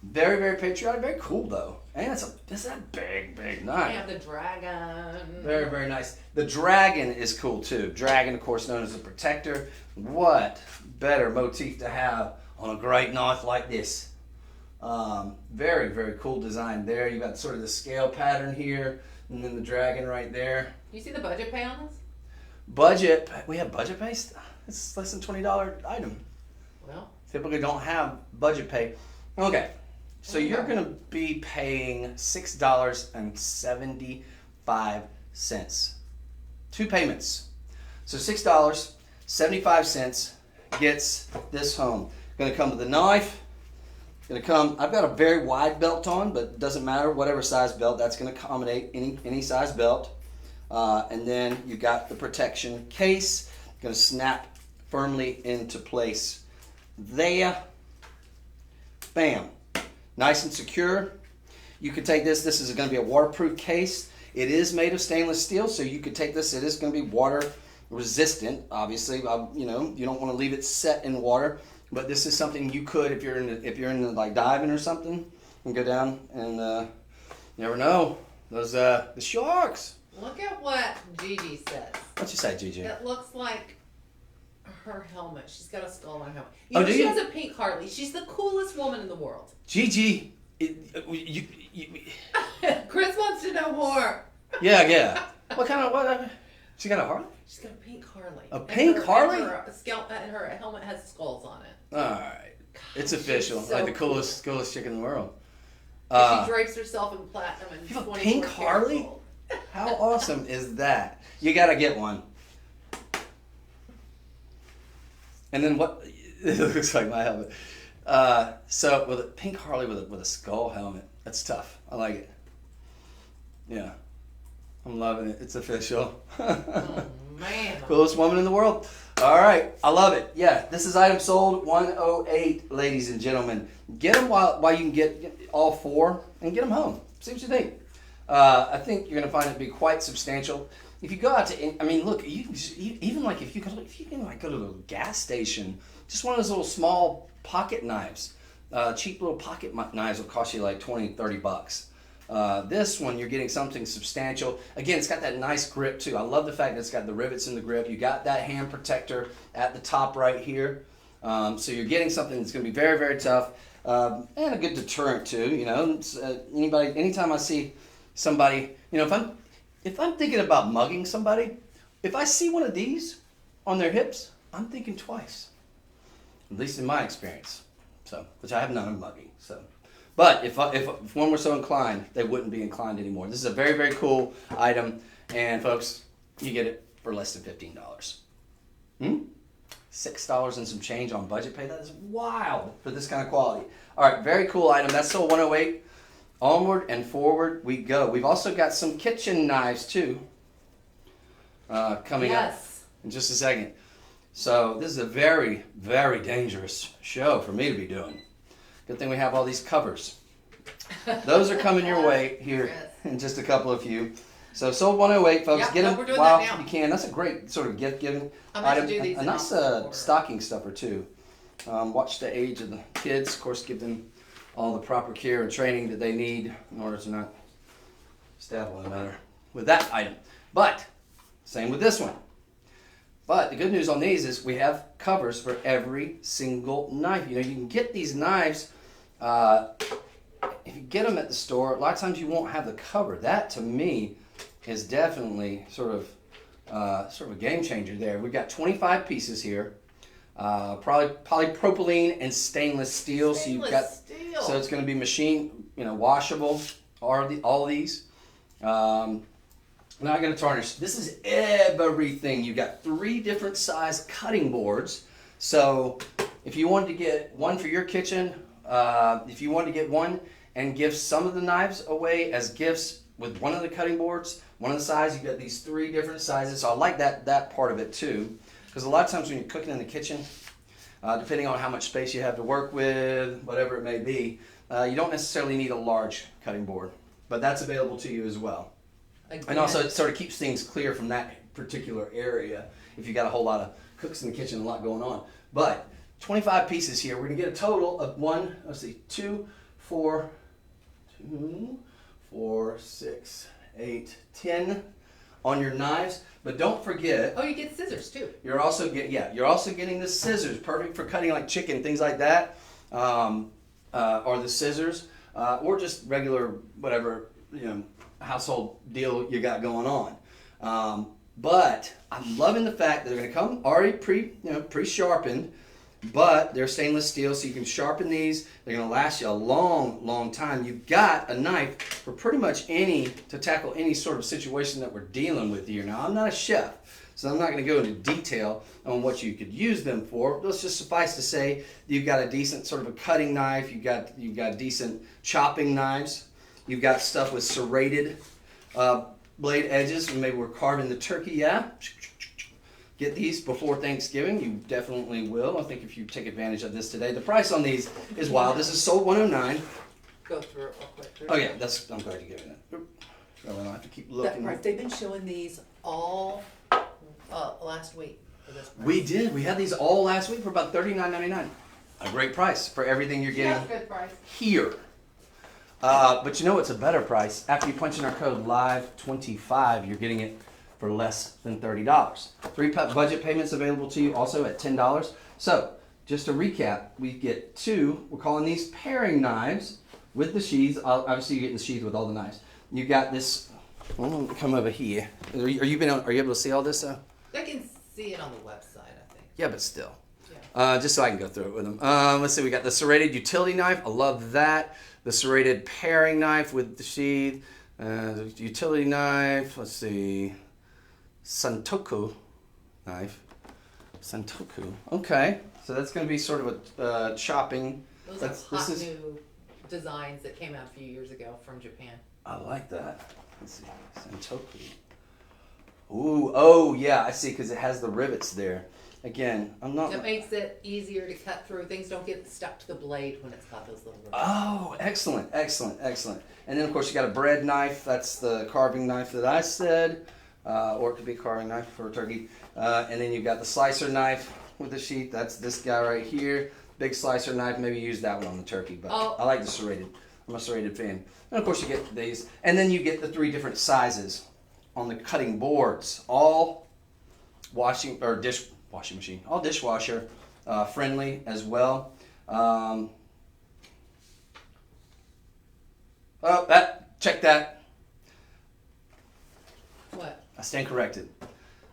Very, very patriotic. Very cool though. And this is a big knife. We have the dragon. Very, very nice. The dragon is cool too. Dragon, of course, known as a protector. What better motif to have on a great knife like this? Very, very cool design there. You got sort of the scale pattern here, and then the dragon right there. You see the budget pay on this? Budget? We have budget pay? It's less than $20 item. Well, typically don't have budget pay. Okay, so you're going to be paying $6.75. 2 payments. So $6.75 gets this home. Going to come with a knife. Going to come. I've got a very wide belt on, but it doesn't matter. Whatever size belt, that's going to accommodate any size belt. And then you got the protection case. Going to snap firmly into place there. Bam. Nice and secure. you could take this. This is going to be a waterproof case. It is made of stainless steel, so you could take this. It is going to be water resistant, obviously. You know, you don't want to leave it set in water, but this is something you could, if you're in like diving or something, and go down and you never know, those the sharks. Look at what Gigi says. What'd you say, Gigi? It looks like her helmet. She's got a skull on her helmet. Oh, do she you? has a pink Harley. She's the coolest woman in the world. Gigi, Chris wants to know more. Yeah. What kind of what? She got a Harley? She's got a pink Harley. A pink Harley? And her helmet has skulls on it. All right, it's official. So like the coolest chick in the world. She drapes herself in platinum and you have a pink Harley? Gold. How awesome is that? You gotta get one. And then what? It looks like my helmet. So with a pink Harley with a skull helmet, that's tough. I like it. Yeah, I'm loving it. It's official. Oh, man. Coolest woman in the world. All right, I love it. Yeah, this is item sold 108, ladies and gentlemen. Get them while you can get all four and get them home. See what you think. I think you're gonna find it to be quite substantial. If you go out to, I mean, look, you can just, even like if you can like go to the gas station, just one of those little small pocket knives, cheap little pocket knives will cost you like $20-30. This one, you're getting something substantial. Again, it's got that nice grip too. I love the fact that it's got the rivets in the grip. You got that hand protector at the top right here. So you're getting something that's going to be very, very tough and a good deterrent too. You know, anytime I see somebody, you know, if I'm thinking about mugging somebody, if I see one of these on their hips, I'm thinking twice. At least in my experience. So, which I have none of mugging. So. But if one were so inclined, they wouldn't be inclined anymore. This is a very, very cool item. And folks, you get it for less than $15. $6 and some change on budget pay. That is wild for this kind of quality. All right, very cool item. That's sold 108. Onward and forward we go. We've also got some kitchen knives too coming up in just a second. So this is a very, very dangerous show for me to be doing. Good thing we have all these covers. Those are coming your way here in just a couple of few. So sold 108, folks. Get them while you can. That's a great sort of gift-giving item. A nice stocking stuffer too. Watch the age of the kids. Of course, give them all the proper care and training that they need in order to not stab one another with that item. But same with this one. But the good news on these is we have covers for every single knife. You know, you can get these knives, if you get them at the store, a lot of times you won't have the cover. That, to me, is definitely sort of a game changer there. We've got 25 pieces here, probably polypropylene and stainless steel. So it's going to be machine, washable. All these. Not going to tarnish. This is everything. You've got 3 different size cutting boards. So if you wanted to get one for your kitchen, if you wanted to get one and give some of the knives away as gifts with one of the cutting boards, one of the sizes, you've got these 3 different sizes. So I like that part of it too. Because a lot of times when you're cooking in the kitchen, depending on how much space you have to work with, whatever it may be, you don't necessarily need a large cutting board. But that's available to you as well. Again. And also it sort of keeps things clear from that particular area if you got a whole lot of cooks in the kitchen, a lot going on. But 25 pieces here. We're going to get a total of 2, 4, 6, 8, 10 on your knives. But don't forget. Oh, you get scissors too. You're also getting the scissors, perfect for cutting like chicken, things like that, or the scissors, or just regular whatever household deal you got going on. But I'm loving the fact that they're going to come already pre-sharpened, but they're stainless steel, so you can sharpen these. They're going to last you a long, long time. You've got a knife for pretty much to tackle any sort of situation that we're dealing with here. Now, I'm not a chef, so I'm not going to go into detail on what you could use them for. Let's just suffice to say you've got a decent sort of a cutting knife. You've got decent chopping knives. You've got stuff with serrated blade edges. Maybe we're carving the turkey, yeah? Get these before Thanksgiving. You definitely will. I think if you take advantage of this today. The price on these is wild. This is sold $109. go through it real quick. Oh yeah, I'm glad you gave me that. I don't have to keep looking. That price, they've been showing these all last week for this price. We did. We had these all last week for about $39.99. A great price for everything you're getting good price. here. But you know what's a better price? After you punch in our code LIVE25, you're getting it for less than $30. 3 budget payments available to you also at $10. So just to recap, we get 2, we're calling these paring knives with the sheaths. Obviously you're getting the sheath with all the knives. You got this, I'm gonna come over here. Are you able to see all this? I can see it on the website, I think. Yeah, but still. Yeah. Just so I can go through it with them. Let's see, we got the serrated utility knife. I love that. The serrated paring knife with the sheath. The utility knife. Let's see. Santoku knife. Santoku. Okay. So that's going to be sort of a chopping. Those are hot new designs that came out a few years ago from Japan. I like that. Let's see. Santoku. Ooh, oh yeah, I see, because it has the rivets there. Again, I'm not... It makes it easier to cut through. Things don't get stuck to the blade when it's got those little rivets. Oh, excellent, excellent, excellent. And then, of course, you got a bread knife. That's the carving knife that I said. Or it could be a carving knife for a turkey. And then you've got the slicer knife with the sheath. That's this guy right here. Big slicer knife. Maybe use that one on the turkey. But I like the serrated. I'm a serrated fan. And, of course, you get these. And then you get the 3 different sizes on the cutting boards. All washing machine, all dishwasher friendly as well. Check that. What? I stand corrected.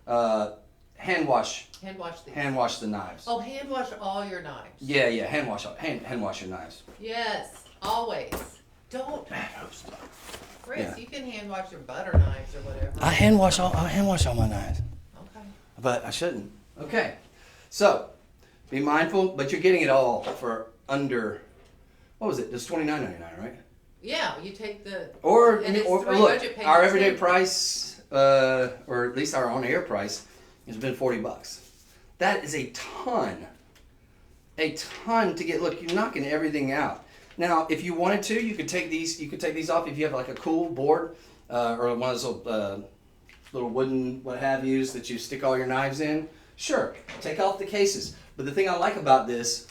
Hand wash. Hand wash these. Hand wash the knives. Oh, hand wash all your knives. Yeah, hand wash your knives. Yes, always. Don't. Chris, Yeah. you can hand wash your butter knives or whatever. I hand wash all my knives. Okay. But I shouldn't. Okay. So, be mindful, but you're getting it all for under, what was it? Just $29.99, right? Yeah, you take the... Or and it's look, 3 budget payments our everyday too. price, or at least our on-air price, has been $40. That is a ton to get. Look, you're knocking everything out. Now, if you wanted to, you could take these. You could take these off if you have like a cool board or one of those little wooden what have yous that you stick all your knives in. Sure, take off the cases. But the thing I like about this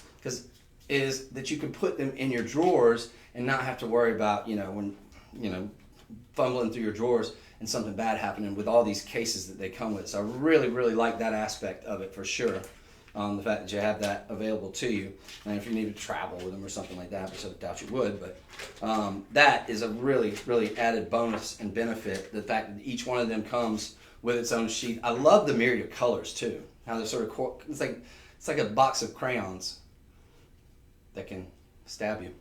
is that you can put them in your drawers and not have to worry about when fumbling through your drawers and something bad happening with all these cases that they come with. So I really, really like that aspect of it for sure. The fact that you have that available to you, and if you need to travel with them or something like that, which I doubt you would, but that is a really, really added bonus and benefit. The fact that each one of them comes with its own sheath. I love the myriad of colors too. How they're sort of it's like a box of crayons that can stab you.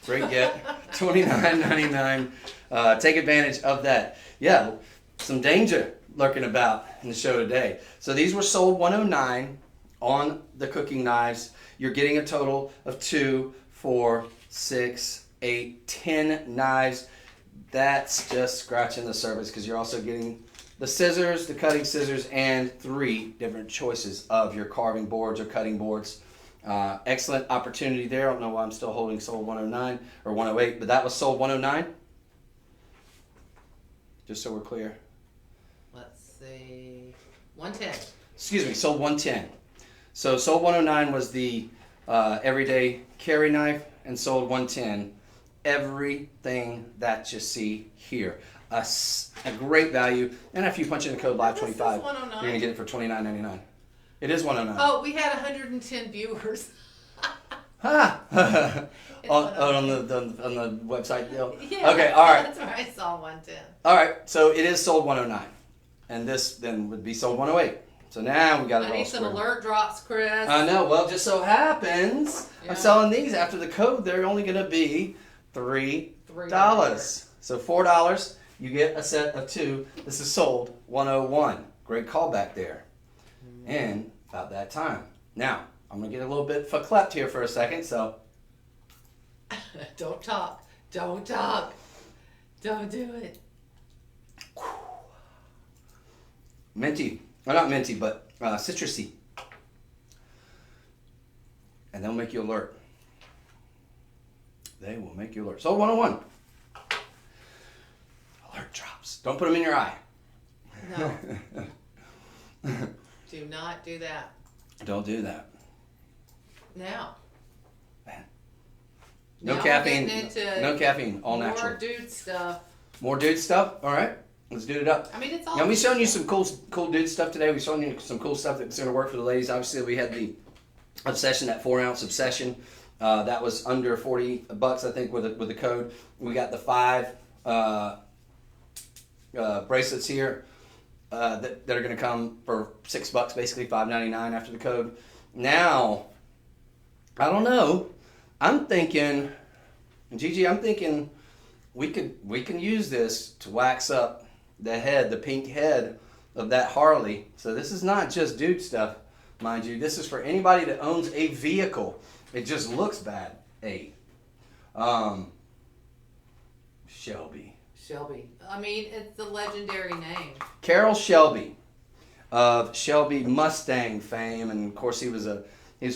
Great get, $29.99. Take advantage of that. Yeah, some danger lurking about in the show today. So these were sold $109 on the cooking knives. You're getting a total of 2, 4, 6, 8, 10 knives. That's just scratching the surface because you're also getting the scissors, the cutting scissors, and 3 different choices of your carving boards or cutting boards. Excellent opportunity there. I don't know why I'm still holding sold 109 or 108, but that was sold 109. Just so we're clear. Let's see. 110. Excuse me, sold 110. So sold 109 was the everyday carry knife, and sold 110 everything that you see here. A great value, and if you punch in the code LIVE25, you're going to get it for $29.99. It is 109. Oh, we had 110 viewers. Ha! on the website deal? Yeah, okay, all right. That's where I saw 110. All right, so it is sold 109. And this then would be sold 108. So now we got it all I need some squared. alert drops, Chris. I know. Well, just so happens I'm selling these after the code. They're only going to be $3. So $4, you get a set of 2. This is sold 101. Great callback there. And about that time. Now, I'm going to get a little bit verklempt here for a second, so. Don't talk. Don't talk. Don't do it. Minty. Well, not minty, but citrusy. And they'll make you alert. They will make you alert. So 101. Alert drops. Don't put them in your eye. No. Do not do that. Don't do that. Now. Man. No Now caffeine. we're getting into No caffeine. All natural. More dude stuff. More dude stuff? All right. Let's do it up. I mean, it's all. Now, we've shown you some cool dude stuff today. We've shown you some cool stuff that's going to work for the ladies. Obviously, we had the Obsession, that 4-ounce Obsession. That was under $40, I think, with the code. We got the 5 bracelets here that are going to come for $6, basically $5.99 after the code. Now, I don't know. I'm thinking, Gigi, we can use this to wax up the pink head of that Harley. So this is not just dude stuff, mind you. This is for anybody that owns a vehicle. It just looks bad. Shelby. I mean, it's the legendary name. Carroll Shelby of Shelby Mustang fame, and of course he was a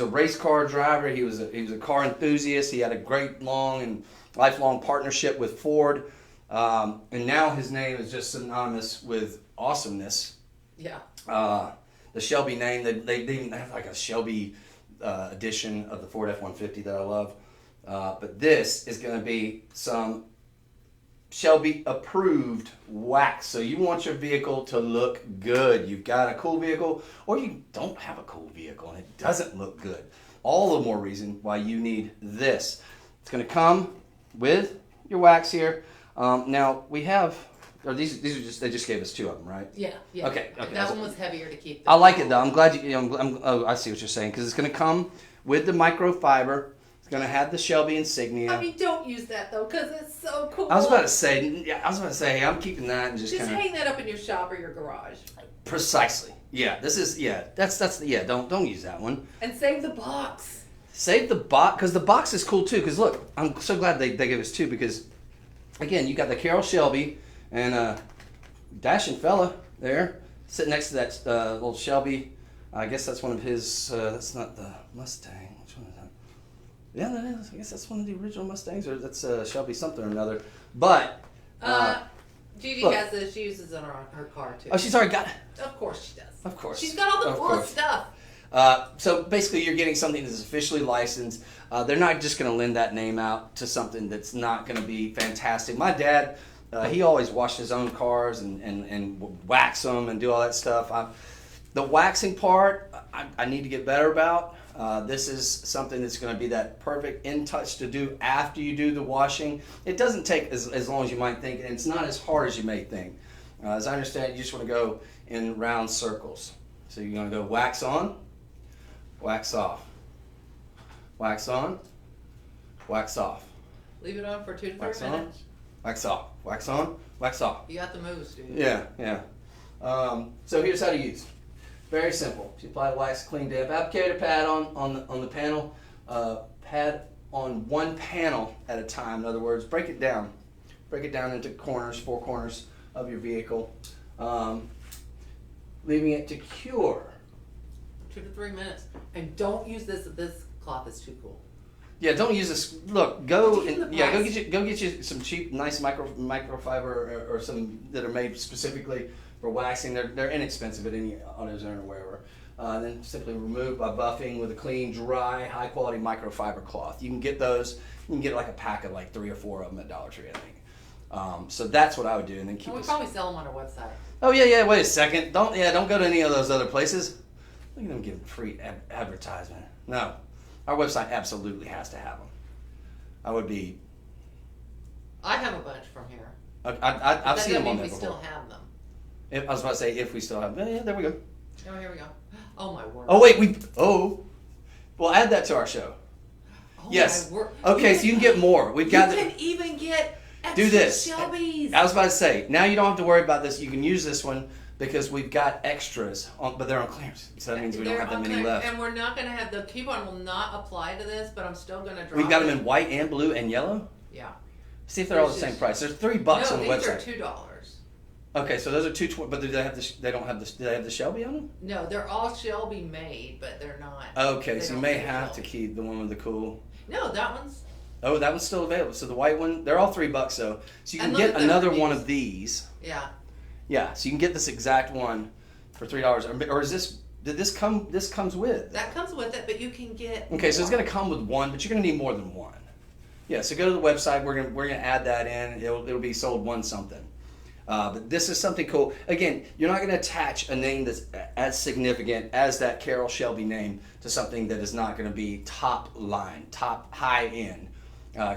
race car driver. He was a car enthusiast. He had a great long and lifelong partnership with Ford, and now his name is just synonymous with awesomeness. Yeah. The Shelby name, they even have like a Shelby edition of the Ford F-150 that I love. But this is going to be some Shelby approved wax. So you want your vehicle to look good. You've got a cool vehicle, or you don't have a cool vehicle and it doesn't look good. All the more reason why you need this. It's going to come with your wax here. Now we have, or these are just, they just gave us 2 of them, right? Yeah. Okay. That one was heavier to keep. I like it though. I'm glad oh, I see what you're saying, because it's going to come with the microfiber. It's going to have the Shelby insignia. I mean, don't use that though, because it's so cool. I was about to say, I'm keeping that and just kind of hang that up in your shop or your garage. Precisely. Yeah. That's don't use that one. And save the box. Save the box, because the box is cool too. Because look, I'm so glad they gave us 2, because again, you got the Carroll Shelby and dashing fella there sitting next to that little Shelby. I guess that's one of his. That's not the Mustang. Which one is that? Yeah, that is. I guess that's one of the original Mustangs, or that's Shelby something or another. But Gigi look, has this. She uses it on her car too. Oh, she's already got it. Of course she does. Of course. She's got all the cool stuff. So basically, you're getting something that's officially licensed. They're not just going to lend that name out to something that's not going to be fantastic. My dad, he always washed his own cars and wax them and do all that stuff. The waxing part, I need to get better about. This is something that's going to be that perfect in touch to do after you do the washing. It doesn't take as long as you might think, and it's not as hard as you may think. As I understand it, you just want to go in round circles. So you're going to go wax on, wax off, wax on, wax off. Leave it on for 2 to 3 wax minutes. On, wax off, wax on, wax off. You got the moves, dude. Yeah. So here's how to use. Very simple. You apply the wax, clean damp applicator pad on the panel. Pad on one panel at a time. In other words, break it down. Break it down into corners, 4 corners of your vehicle. Leaving it to cure. 2 to 3 minutes. And don't use this. This cloth is too cool. Yeah, don't use this. Look, go get you some cheap, nice microfiber or some that are made specifically for waxing. They're inexpensive at any AutoZone or wherever. Then simply remove by buffing with a clean, dry, high quality microfiber cloth. You can get those. You can get like a pack of like 3 or 4 of them at Dollar Tree, I think. So that's what I would do, and then keep. We probably sell them on our website. Oh yeah. Wait a second. Don't go to any of those other places. Look at them giving free advertisement. No, our website absolutely has to have them. I would be. I have a bunch from here. I've seen them on there we before. still have them. I was about to say if we still have them. Yeah, there we go. Oh, here we go. Oh my word. Oh wait, we'll add that to our show. Oh, yes. my word. Okay, so you can get more. We've got. You can even get extra do this. Shelby's. I was about to say. Now you don't have to worry about this. You can use this one because we've got extras, but they're on clearance. So that means we don't have that many left. And we're not going to have the coupon will not apply to this, but I'm still going to drop. We've got them in white and blue and yellow. Yeah. See if they're all the same price. There's $3 on the website. These are $2. Okay, so those are $2.20. But do they have the? They don't have the. Do they have the Shelby on them? No, they're all Shelby made, but they're not. Okay, so you may have to keep the one with the cool. No, that one's. Oh, that one's still available. So the white one, they're all $3 though. So you can And get look at another those. one of these. Yeah. Yeah, so you can get this exact one for $3. Or is this? Did this come? This comes with. That comes with it, but you can get. Okay, so it's more. going to come with one, but you're going to need more than one. Yeah, so go to the website. We're gonna add that in. It'll be sold one something. But this is something cool. Again, you're not going to attach a name that's as significant as that Carol Shelby name to something that is not going to be top line, top high end.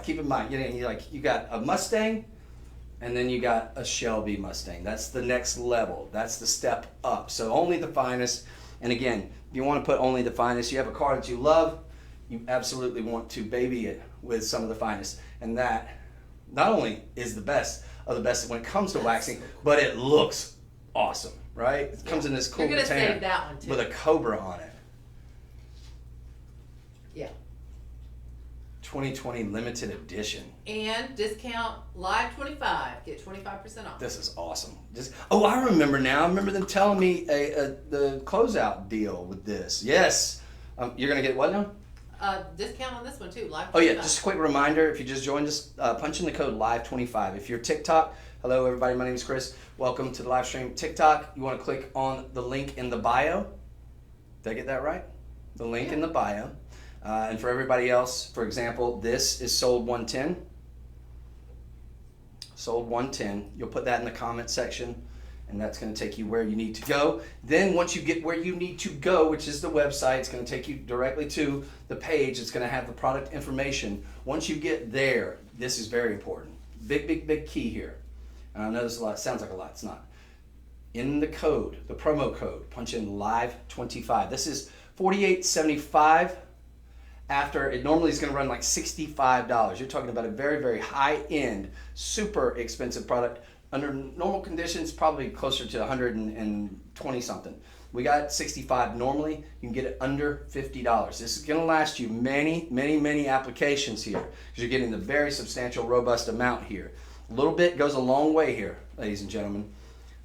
Keep in mind, you got a Mustang, and then you got a Shelby Mustang. That's the next level. That's the step up. So only the finest. And again, if you want to put only the finest, you have a car that you love, you absolutely want to baby it with some of the finest. And that not only is the best of the best when it comes to waxing, but it looks awesome, right? It comes in this cool You're gonna container save that one too. with a cobra on it. Yeah. 2020 limited edition. And discount live 25. Get 25% off. This is awesome. I remember now. I remember them telling me the closeout deal with this. Yes. You're gonna get what now? Discount on this one too. Live 25. Oh yeah, just a quick reminder, if you just joined us, punch in the code LIVE25. If you're TikTok, hello everybody, my name is Chris. Welcome to the live stream TikTok. You want to click on the link in the bio. Did I get that right? The link in the bio. And for everybody else, for example, this is sold 110. Sold 110. You'll put that in the comment section, and that's going to take you where you need to go. Then once you get where you need to go, which is the website, it's going to take you directly to the page. It's going to have the product information. Once you get there, this is very important. Big key here. And I know this sounds like a lot. It's not. In the code, the promo code, punch in LIVE25. This is $48.75. After it normally is going to run like $65. You're talking about a very, very high-end, super expensive product. Under normal conditions, probably closer to 120 something. We got 65 normally. You can get it under $50. This is going to last you many, many, many applications here because you're getting the very substantial, robust amount here. A little bit goes a long way here, ladies and gentlemen.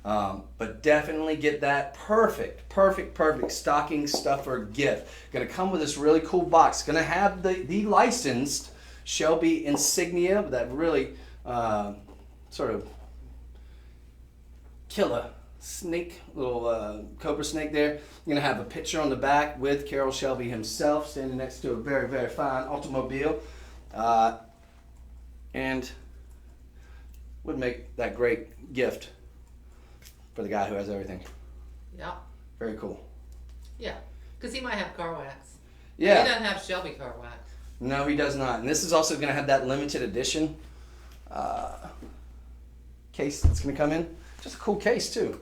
But definitely get that perfect stocking stuffer gift. Going to come with this really cool box. Going to have the licensed Shelby insignia, that really sort of killer snake, little cobra snake there. You're going to have a picture on the back with Carol Shelby himself standing next to a very, very fine automobile. And would make that great gift for the guy who has everything. Yeah. Very cool. Yeah. Because he might have car wax. Yeah. He doesn't have Shelby car wax. No, he does not. And this is also going to have that limited edition case that's going to come in. Just a cool case too.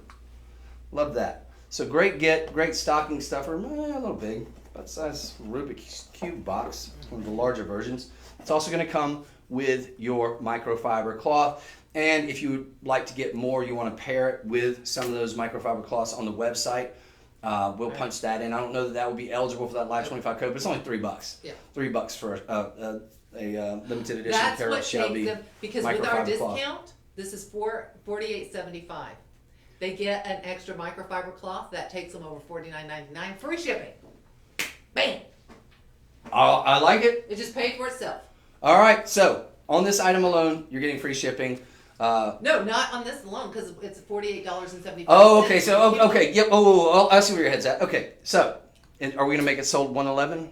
Love that. So great stocking stuffer. A little big, about size Rubik's Cube box. It's one of the larger versions. It's also going to come with your microfiber cloth. And if you would like to get more, you want to pair it with some of those microfiber cloths on the website, we'll punch that in. I don't know that will be eligible for that Live 25 code, but it's only $3. Yeah. $3 for a limited edition pair of Shelby. Them, because with our discount, this is $48.75. They get an extra microfiber cloth that takes them over $49.99. Free shipping. Bam! I like it. It just paid for itself. All right, so on this item alone, you're getting free shipping. No, not on this alone, because it's $48.75. Oh, okay. So, okay. Yep. Oh, I see where your head's at. Okay. So, are we gonna make it sold 111?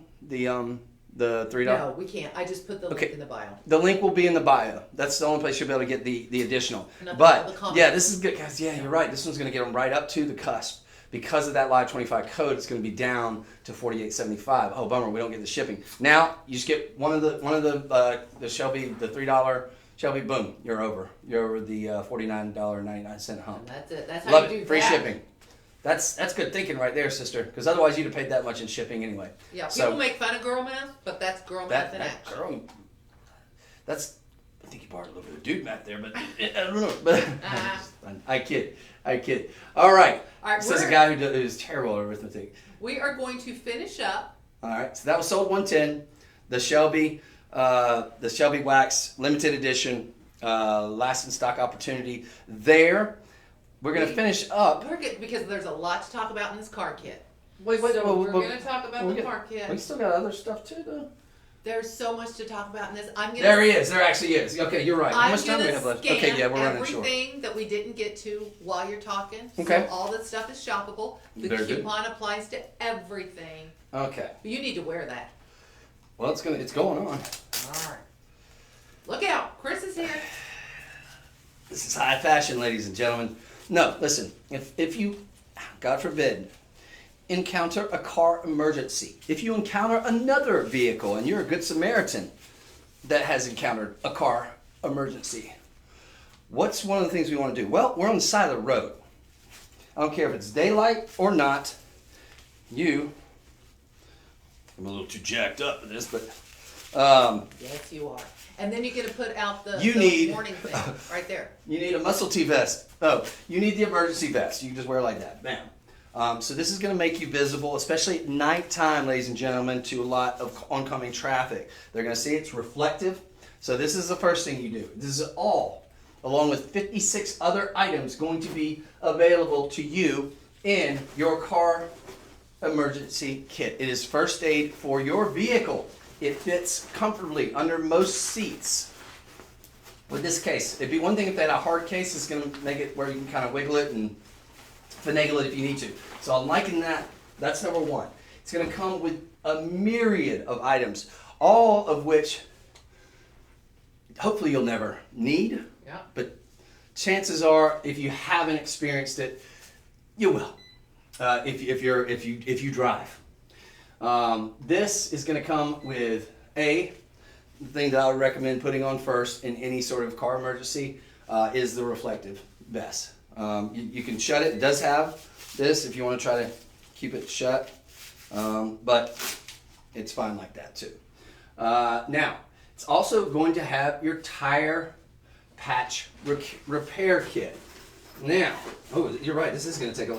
The $3? No, we can't. I just put the link in the bio. The link will be in the bio. That's the only place you'll be able to get the additional. But yeah, this is good, guys. Yeah, you're right. This one's gonna get them right up to the cusp. Because of that Live 25 code, it's going to be down to $48.75. Oh, bummer, we don't get the shipping. Now you just get one of the Shelby, the $3 Shelby. Boom, you're over. You're over the $49.99 hump. And that's it. That's how Love you do it. Free that. shipping. That's good thinking right there, sister. Because otherwise you'd have paid that much in shipping anyway. Yeah, people make fun of girl math, but that's girl math in action. I think you borrowed a little bit of dude math there, but I don't know. But I kid. All right. This is a guy who's terrible at arithmetic. We are going to finish up. All right. So that was sold 110. The Shelby Wax limited edition, last in stock opportunity. There, we're gonna finish up. We're good because there's a lot to talk about in this car kit. Wait. We're gonna talk about the car kit. We still got other stuff too, though. There's so much to talk about in this. I'm gonna. There he is. There actually is. Okay, you're right. How I'm much time do we gonna have left? scan Okay, yeah, we're running short. everything that we didn't get to while you're talking. Okay. So all this stuff is shoppable. The Very good. coupon applies to everything. Okay. You need to wear that. Well, it's going on. All right. Look out, Chris is here. This is high fashion, ladies and gentlemen. No, listen. If you, God forbid, encounter a car emergency, if you encounter another vehicle and you're a good Samaritan that has encountered a car emergency, what's one of the things we want to do? Well, we're on the side of the road. I don't care if it's daylight or not. I'm a little too jacked up for this, but Yes, you are. And then you're going to put out the need- warning thing right there. you need a muscle T vest. Oh, you need the emergency vest. You can just wear it like that. Bam. So this is going to make you visible, especially at nighttime, ladies and gentlemen, to a lot of oncoming traffic. They're going to see it's reflective. So this is the first thing you do. This is all, along with 56 other items, going to be available to you in your car emergency kit. It is first aid for your vehicle. It fits comfortably under most seats. With this case, it'd be one thing if they had a hard case. It's going to make it where you can kind of wiggle it and finagle it if you need to. So I'm liking that. That's number one. It's going to come with a myriad of items, all of which hopefully you'll never need. Yeah. But chances are, if you haven't experienced it, you will. If you drive. This is going to come with the thing that I would recommend putting on first in any sort of car emergency is the reflective vest. You can shut it. It does have this if you want to try to keep it shut, but it's fine like that too. Now, it's also going to have your tire patch repair kit. Now, you're right. This is going to take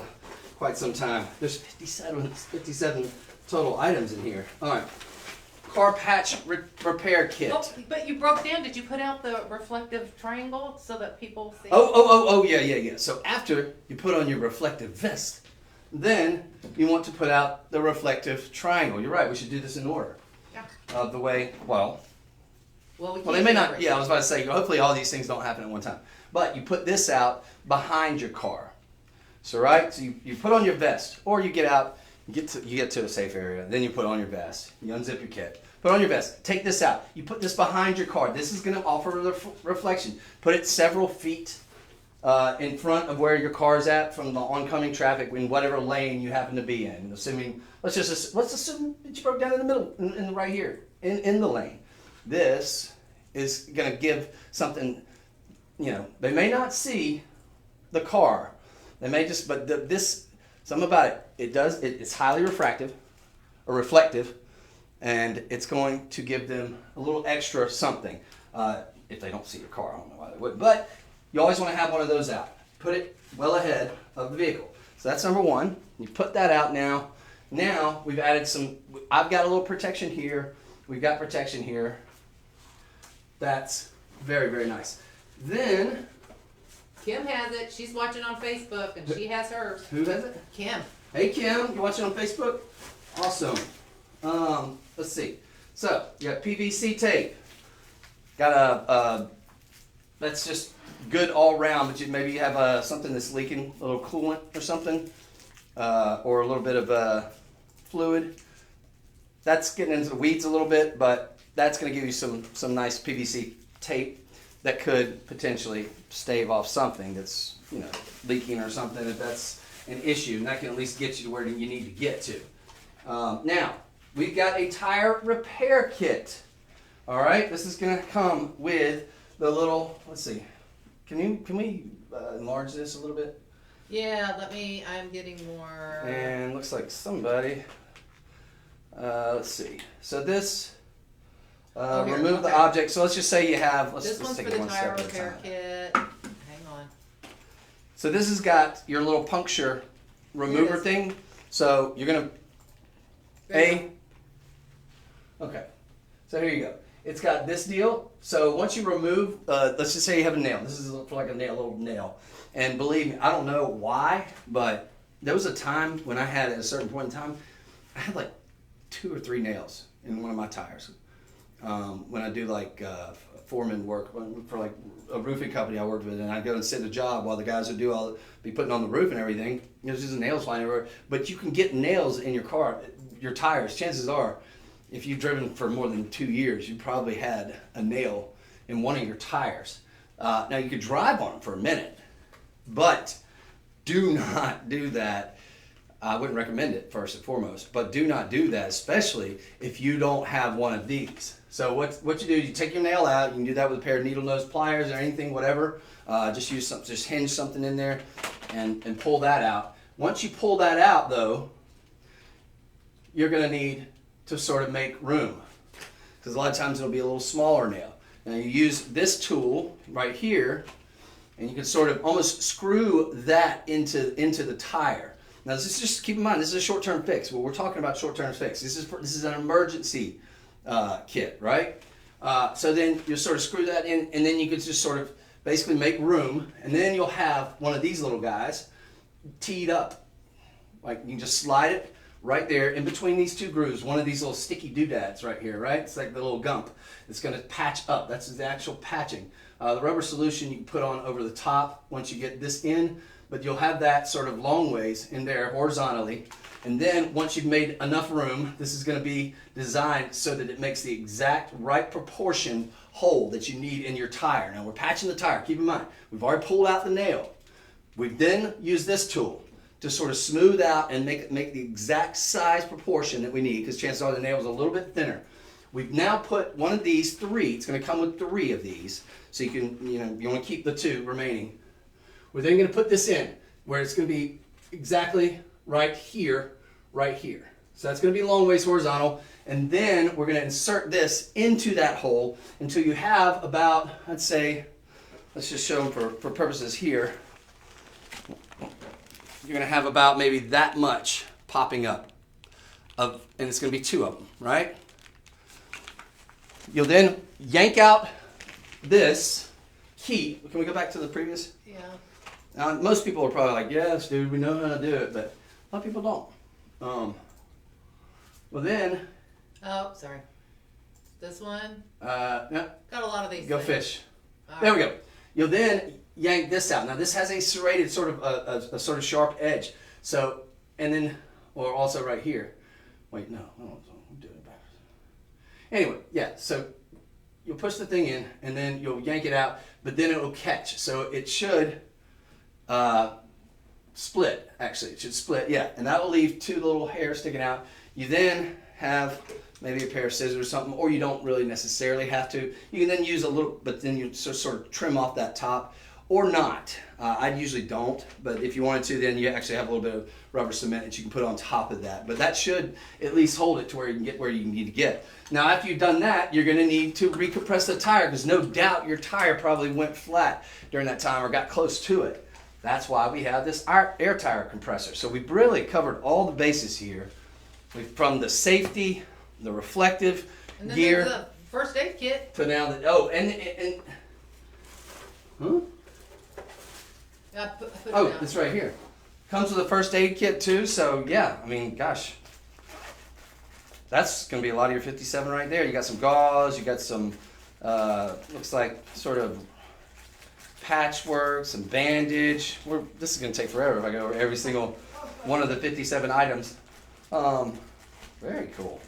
quite some time. There's 57 total items in here. All right. Car patch repair kit. Oh, but you broke down. Did you put out the reflective triangle so that people see? Yeah. So after you put on your reflective vest, then you want to put out the reflective triangle. You're right. We should do this in order. Yeah. Of the way, well, we they may not. Yeah, I was about to say. Hopefully, all these things don't happen at one time. But you put this out behind your car. So so you put on your vest, or you get out, you get to a safe area. Then you put on your vest. You unzip your kit. Put on your vest. Take this out. You put this behind your car. This is going to offer reflection. Put it several feet in front of where your car is at from the oncoming traffic in whatever lane you happen to be in. Assuming let's assume that you broke down in the middle, in the right here, in the lane. This is going to give something. They may not see the car. They may just, but something about it. It's highly reflective, and it's going to give them a little extra something. If they don't see your car, I don't know why they wouldn't. But you always want to have one of those out. Put it well ahead of the vehicle. So that's number one. You put that out now. Now we've added I've got a little protection here. We've got protection here. That's very, very nice. Then Kim has it. She's watching on Facebook, and she has hers. who has it? Kim. Hey Kim, you watching on Facebook? Awesome. Let's see. So you got PVC tape. Got that's just good all around, but maybe you have something that's leaking, a little coolant or something, or a little bit of fluid. That's getting into the weeds a little bit, but that's going to give you some nice PVC tape that could potentially stave off something that's leaking or something if that's an issue, and that can at least get you to where you need to get to. Now we've got a tire repair kit. All right, this is going to come with the little. Let's see. Can we enlarge this a little bit? Yeah, I'm getting more. And looks like somebody. Let's see. So this. Remove the object. So let's just say you have. This one's take for it the one tire step at a repair time. kit. Hang on. So this has got your little puncture remover thing. So you're gonna Okay. So here you go. It's got this deal. So once you remove, let's just say you have a nail. This is like a little nail. And believe me, I don't know why, but there was a time when I had, at a certain point in time, I had like 2 or 3 nails in one of my tires. when I do like foreman work for like a roofing company I worked with, and I go and sit in a job while the guys would be putting on the roof and everything. There's just nails flying everywhere. But you can get nails in your car, your tires. Chances are, if you've driven for more than 2 years, you probably had a nail in one of your tires. Now you could drive on them for a minute, but do not do that. I wouldn't recommend it first and foremost, but do not do that, especially if you don't have one of these. So what you do is you take your nail out. You can do that with a pair of needle nose pliers or anything, whatever. Just use something, just hinge something in there and pull that out. Once you pull that out though, you're gonna need to sort of make room, because a lot of times it'll be a little smaller nail. Now you use this tool right here, and you can sort of almost screw that into the tire. Now this is just, keep in mind, this is a short-term fix. Well, we're talking about short-term fix. This is an emergency kit, right? So then you'll sort of screw that in, and then you could just sort of basically make room, and then you'll have one of these little guys teed up. Like you can just slide it right there in between these two grooves, one of these little sticky doodads right here, right? It's like the little gump. It's going to patch up. That's the actual patching. The rubber solution you can put on over the top once you get this in, but you'll have that sort of long ways in there horizontally. And then once you've made enough room, this is going to be designed so that it makes the exact right proportion hole that you need in your tire. Now we're patching the tire. Keep in mind, we've already pulled out the nail. We've then used this tool to sort of smooth out and make the exact size proportion that we need, because chances are the nail is a little bit thinner. We've now put one of these three. It's going to come with 3 of these, so you can, you want to keep the 2 remaining. We're then going to put this in where it's going to be exactly right here. So that's going to be long ways horizontal, and then we're going to insert this into that hole until you have about, I'd say, let's just show them for purposes here. You're going to have about maybe that much popping up, and it's going to be 2 of them, right? You'll then yank out this key. Can we go back to the previous? Yeah. Now, most people are probably like, yes, dude, we know how to do it, but a lot of people don't. Well then. Oh, sorry. This one. No. Got a lot of these. Go things. fish. All There right. we go. You'll then yank this out. Now this has a serrated sort of a sort of sharp edge. So, and then, or also right here. Wait, no, I'm doing it backwards. Anyway, yeah. So you'll push the thing in, and then you'll yank it out, but then it will catch. So it should split. Actually, it should split. Yeah, and that will leave 2 little hairs sticking out. You then have maybe a pair of scissors or something, or you don't really necessarily have to. You can then use a little, but then you sort of trim off that top, or not. I usually don't, but if you wanted to, then you actually have a little bit of rubber cement that you can put on top of that. But that should at least hold it to where you can get where you need to get. Now, after you've done that, you're going to need to recompress the tire, because no doubt your tire probably went flat during that time or got close to it. That's why we have this air tire compressor. So we've really covered all the bases here. From the safety, the reflective And then gear, there's the first aid kit. to now the huh? I put it Oh, down. it's right here. Comes with a first aid kit too. So yeah, I mean, gosh, that's gonna be a lot of your 57 right there. You got some gauze, you got some looks like sort of patchwork, some bandage. This is gonna take forever if I go over every single one of the 57 items. Very cool.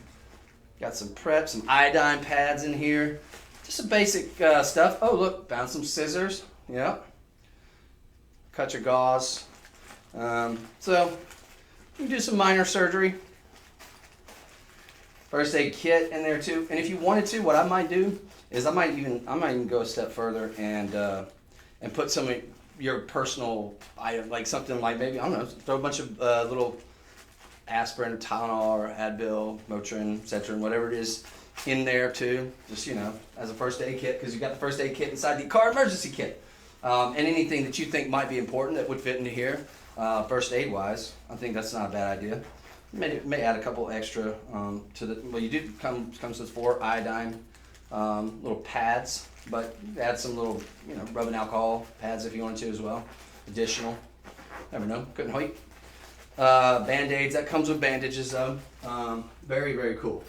Got some prep, some iodine pads in here. Just some basic stuff. Oh, look, found some scissors. Yeah. Cut your gauze. So, you can do some minor surgery. First aid kit in there too. And if you wanted to, what I might do is I might even go a step further and put some of your personal item, like something like maybe, I don't know, throw a bunch of little aspirin, Tylenol, or Advil, Motrin, Cetrin, whatever it is in there too, just, as a first aid kit, because you got the first aid kit inside the car emergency kit. And anything that you think might be important that would fit into here, first aid wise, I think that's not a bad idea. May add a couple extra to the, well, you do comes with 4 iodine little pads, but you can add some little, rubbing alcohol pads if you wanted to as well, additional. Never know, couldn't wait. Band-aids, that comes with bandages though. Very, very cool.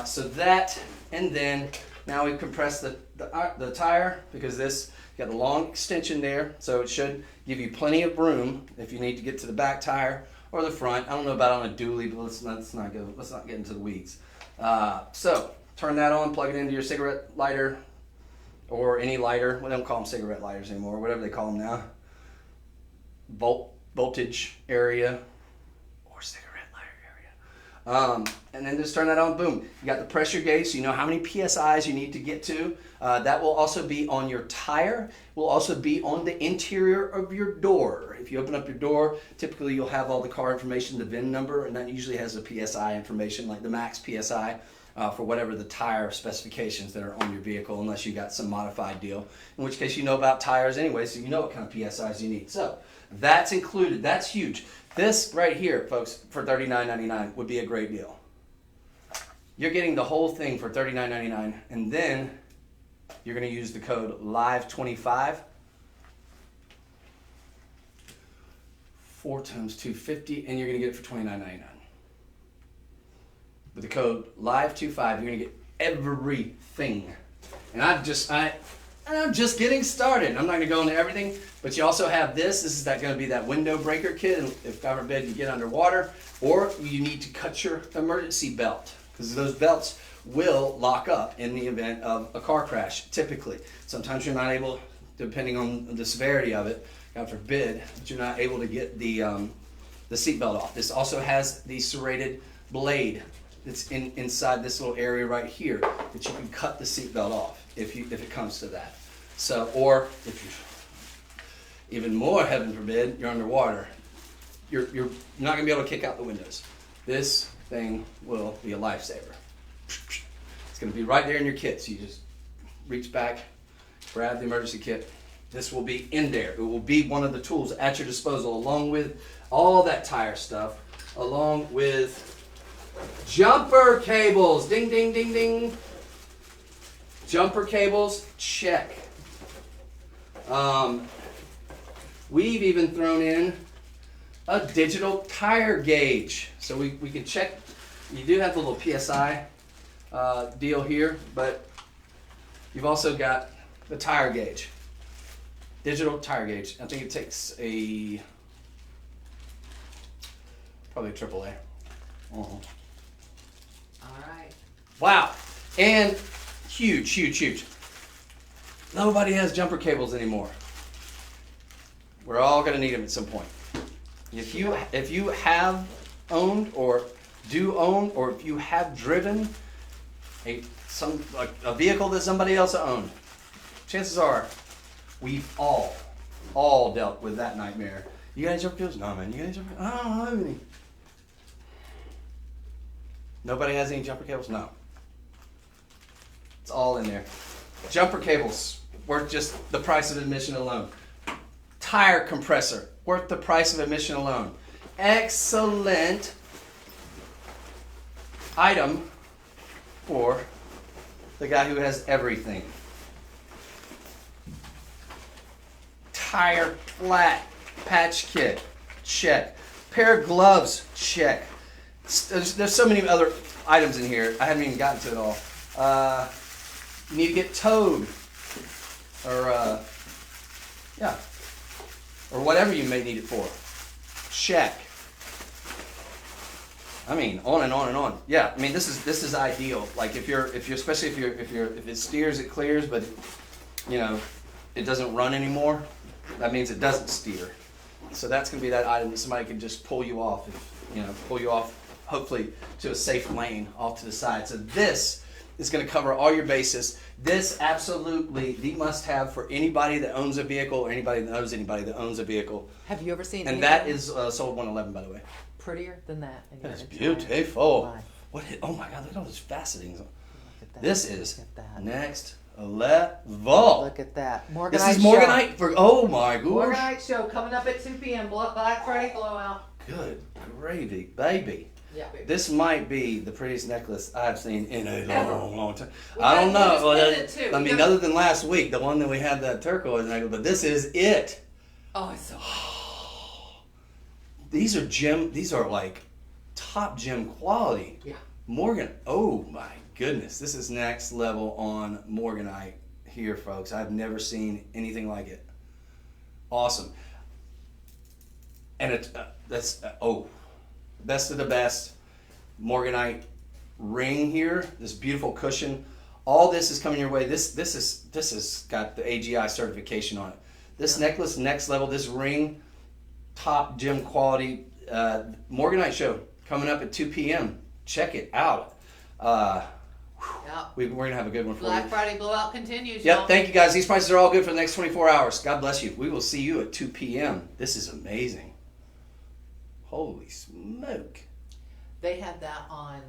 So that, and then now we compress the tire because this got a long extension there, so it should give you plenty of room if you need to get to the back tire or the front. I don't know about on a dually, but let's not get into the weeds. So turn that on, plug it into your cigarette lighter or any lighter. We don't call them cigarette lighters anymore, whatever they call them now. Voltage area or cigarette lighter area. And then just turn that on, boom. You got the pressure gauge, so you know how many PSIs you need to get to. That will also be on your tire, will also be on the interior of your door. If you open up your door, typically you'll have all the car information, the VIN number, and that usually has the PSI information, like the max PSI for whatever the tire specifications that are on your vehicle, unless you got some modified deal, in which case you know about tires anyway, so you know what kind of PSIs you need. So that's included. That's huge. This right here, folks, for $39.99 would be a great deal. You're getting the whole thing for $39.99, and then you're going to use the code LIVE25. 4 times 250, and you're going to get it for $29.99. With the code LIVE25, you're going to get everything. And I'm just getting started. I'm not going to go into everything, but you also have this. This is going to be that window breaker kit, and if God forbid you get underwater, or you need to cut your emergency belt, because those belts will lock up in the event of a car crash, typically. Sometimes you're not able, depending on the severity of it, God forbid, that you're not able to get the seat belt off. This also has the serrated blade that's inside this little area right here that you can cut the seat belt off if it comes to that. So, or if you, even more heaven forbid, you're underwater, you're not going to be able to kick out the windows. This thing will be a lifesaver. It's going to be right there in your kit. So you just reach back, grab the emergency kit. This will be in there. It will be one of the tools at your disposal, along with all that tire stuff, along with jumper cables. Ding, ding, ding, ding. Jumper cables, check. We've even thrown in a digital tire gauge. So we can check. You do have the little PSI deal here, but you've also got the tire gauge. Digital tire gauge. I think it takes probably a AAA. All right. Wow. And huge, huge, huge. Nobody has jumper cables anymore. We're all going to need them at some point. If you have owned or do own, or if you have driven a vehicle that somebody else owned, chances are we've all dealt with that nightmare. You got any jumper cables? No, man. You got any jumper cables? I don't have any. Nobody has any jumper cables? No. It's all in there. Jumper cables, worth just the price of admission alone. Tire compressor, worth the price of admission alone. Excellent item for the guy who has everything. Tire flat patch kit, check. Pair of gloves, check. There's so many other items in here. I haven't even gotten to it all. You need to get towed, or or whatever you may need it for. Check. I mean, on and on and on. Yeah, I mean, this is ideal. Like if it steers, it clears, but you know, it doesn't run anymore. That means it doesn't steer. So that's going to be that item that somebody can just pull you off, hopefully to a safe lane off to the side. So this is going to cover all your bases. This absolutely the must-have for anybody that owns a vehicle, or anybody that knows anybody that owns a vehicle. Have you ever seen? And that is sold 111, by the way. Prettier than that. In That's your entire beautiful. life. Oh my God! Look at all those facetings. Look at that. This is Look at that. next level. Look at that. This Morganite is Morganite for. Oh my gosh! Morganite show coming up at 2 p.m. Black Friday blowout. Good gravy, baby. Yeah, baby. This might be the prettiest necklace I've seen in a long, long time. Well, I don't that's know. what it's been, too. I mean, other than last week, the one that we had that turquoise necklace, but this is it. Oh, it's so. These are like top gem quality. Yeah. Morgan, oh my goodness, this is next level on Morganite here, folks. I've never seen anything like it. Awesome. And it's best of the best Morganite ring here. This beautiful cushion. All this is coming your way. This is got the AGI certification on it. This necklace, next level. This ring, top gem quality. Morganite show coming up at 2 p.m. Check it out. We're going to have a good one for Black you. Friday blowout continues. Yep, y'all. thank you guys. These prices are all good for the next 24 hours. God bless you. We will see you at 2 p.m. This is amazing. Holy smoke. They had that on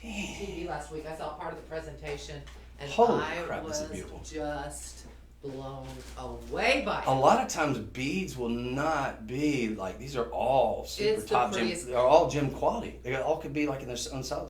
Damn. TV last week. I saw part of the presentation, and Holy I crap, this was is beautiful. just blown away by it. A lot of times beads will not be like, these are all super It's the top gem. prettiest- They're all gem quality. They all could be like in their own size.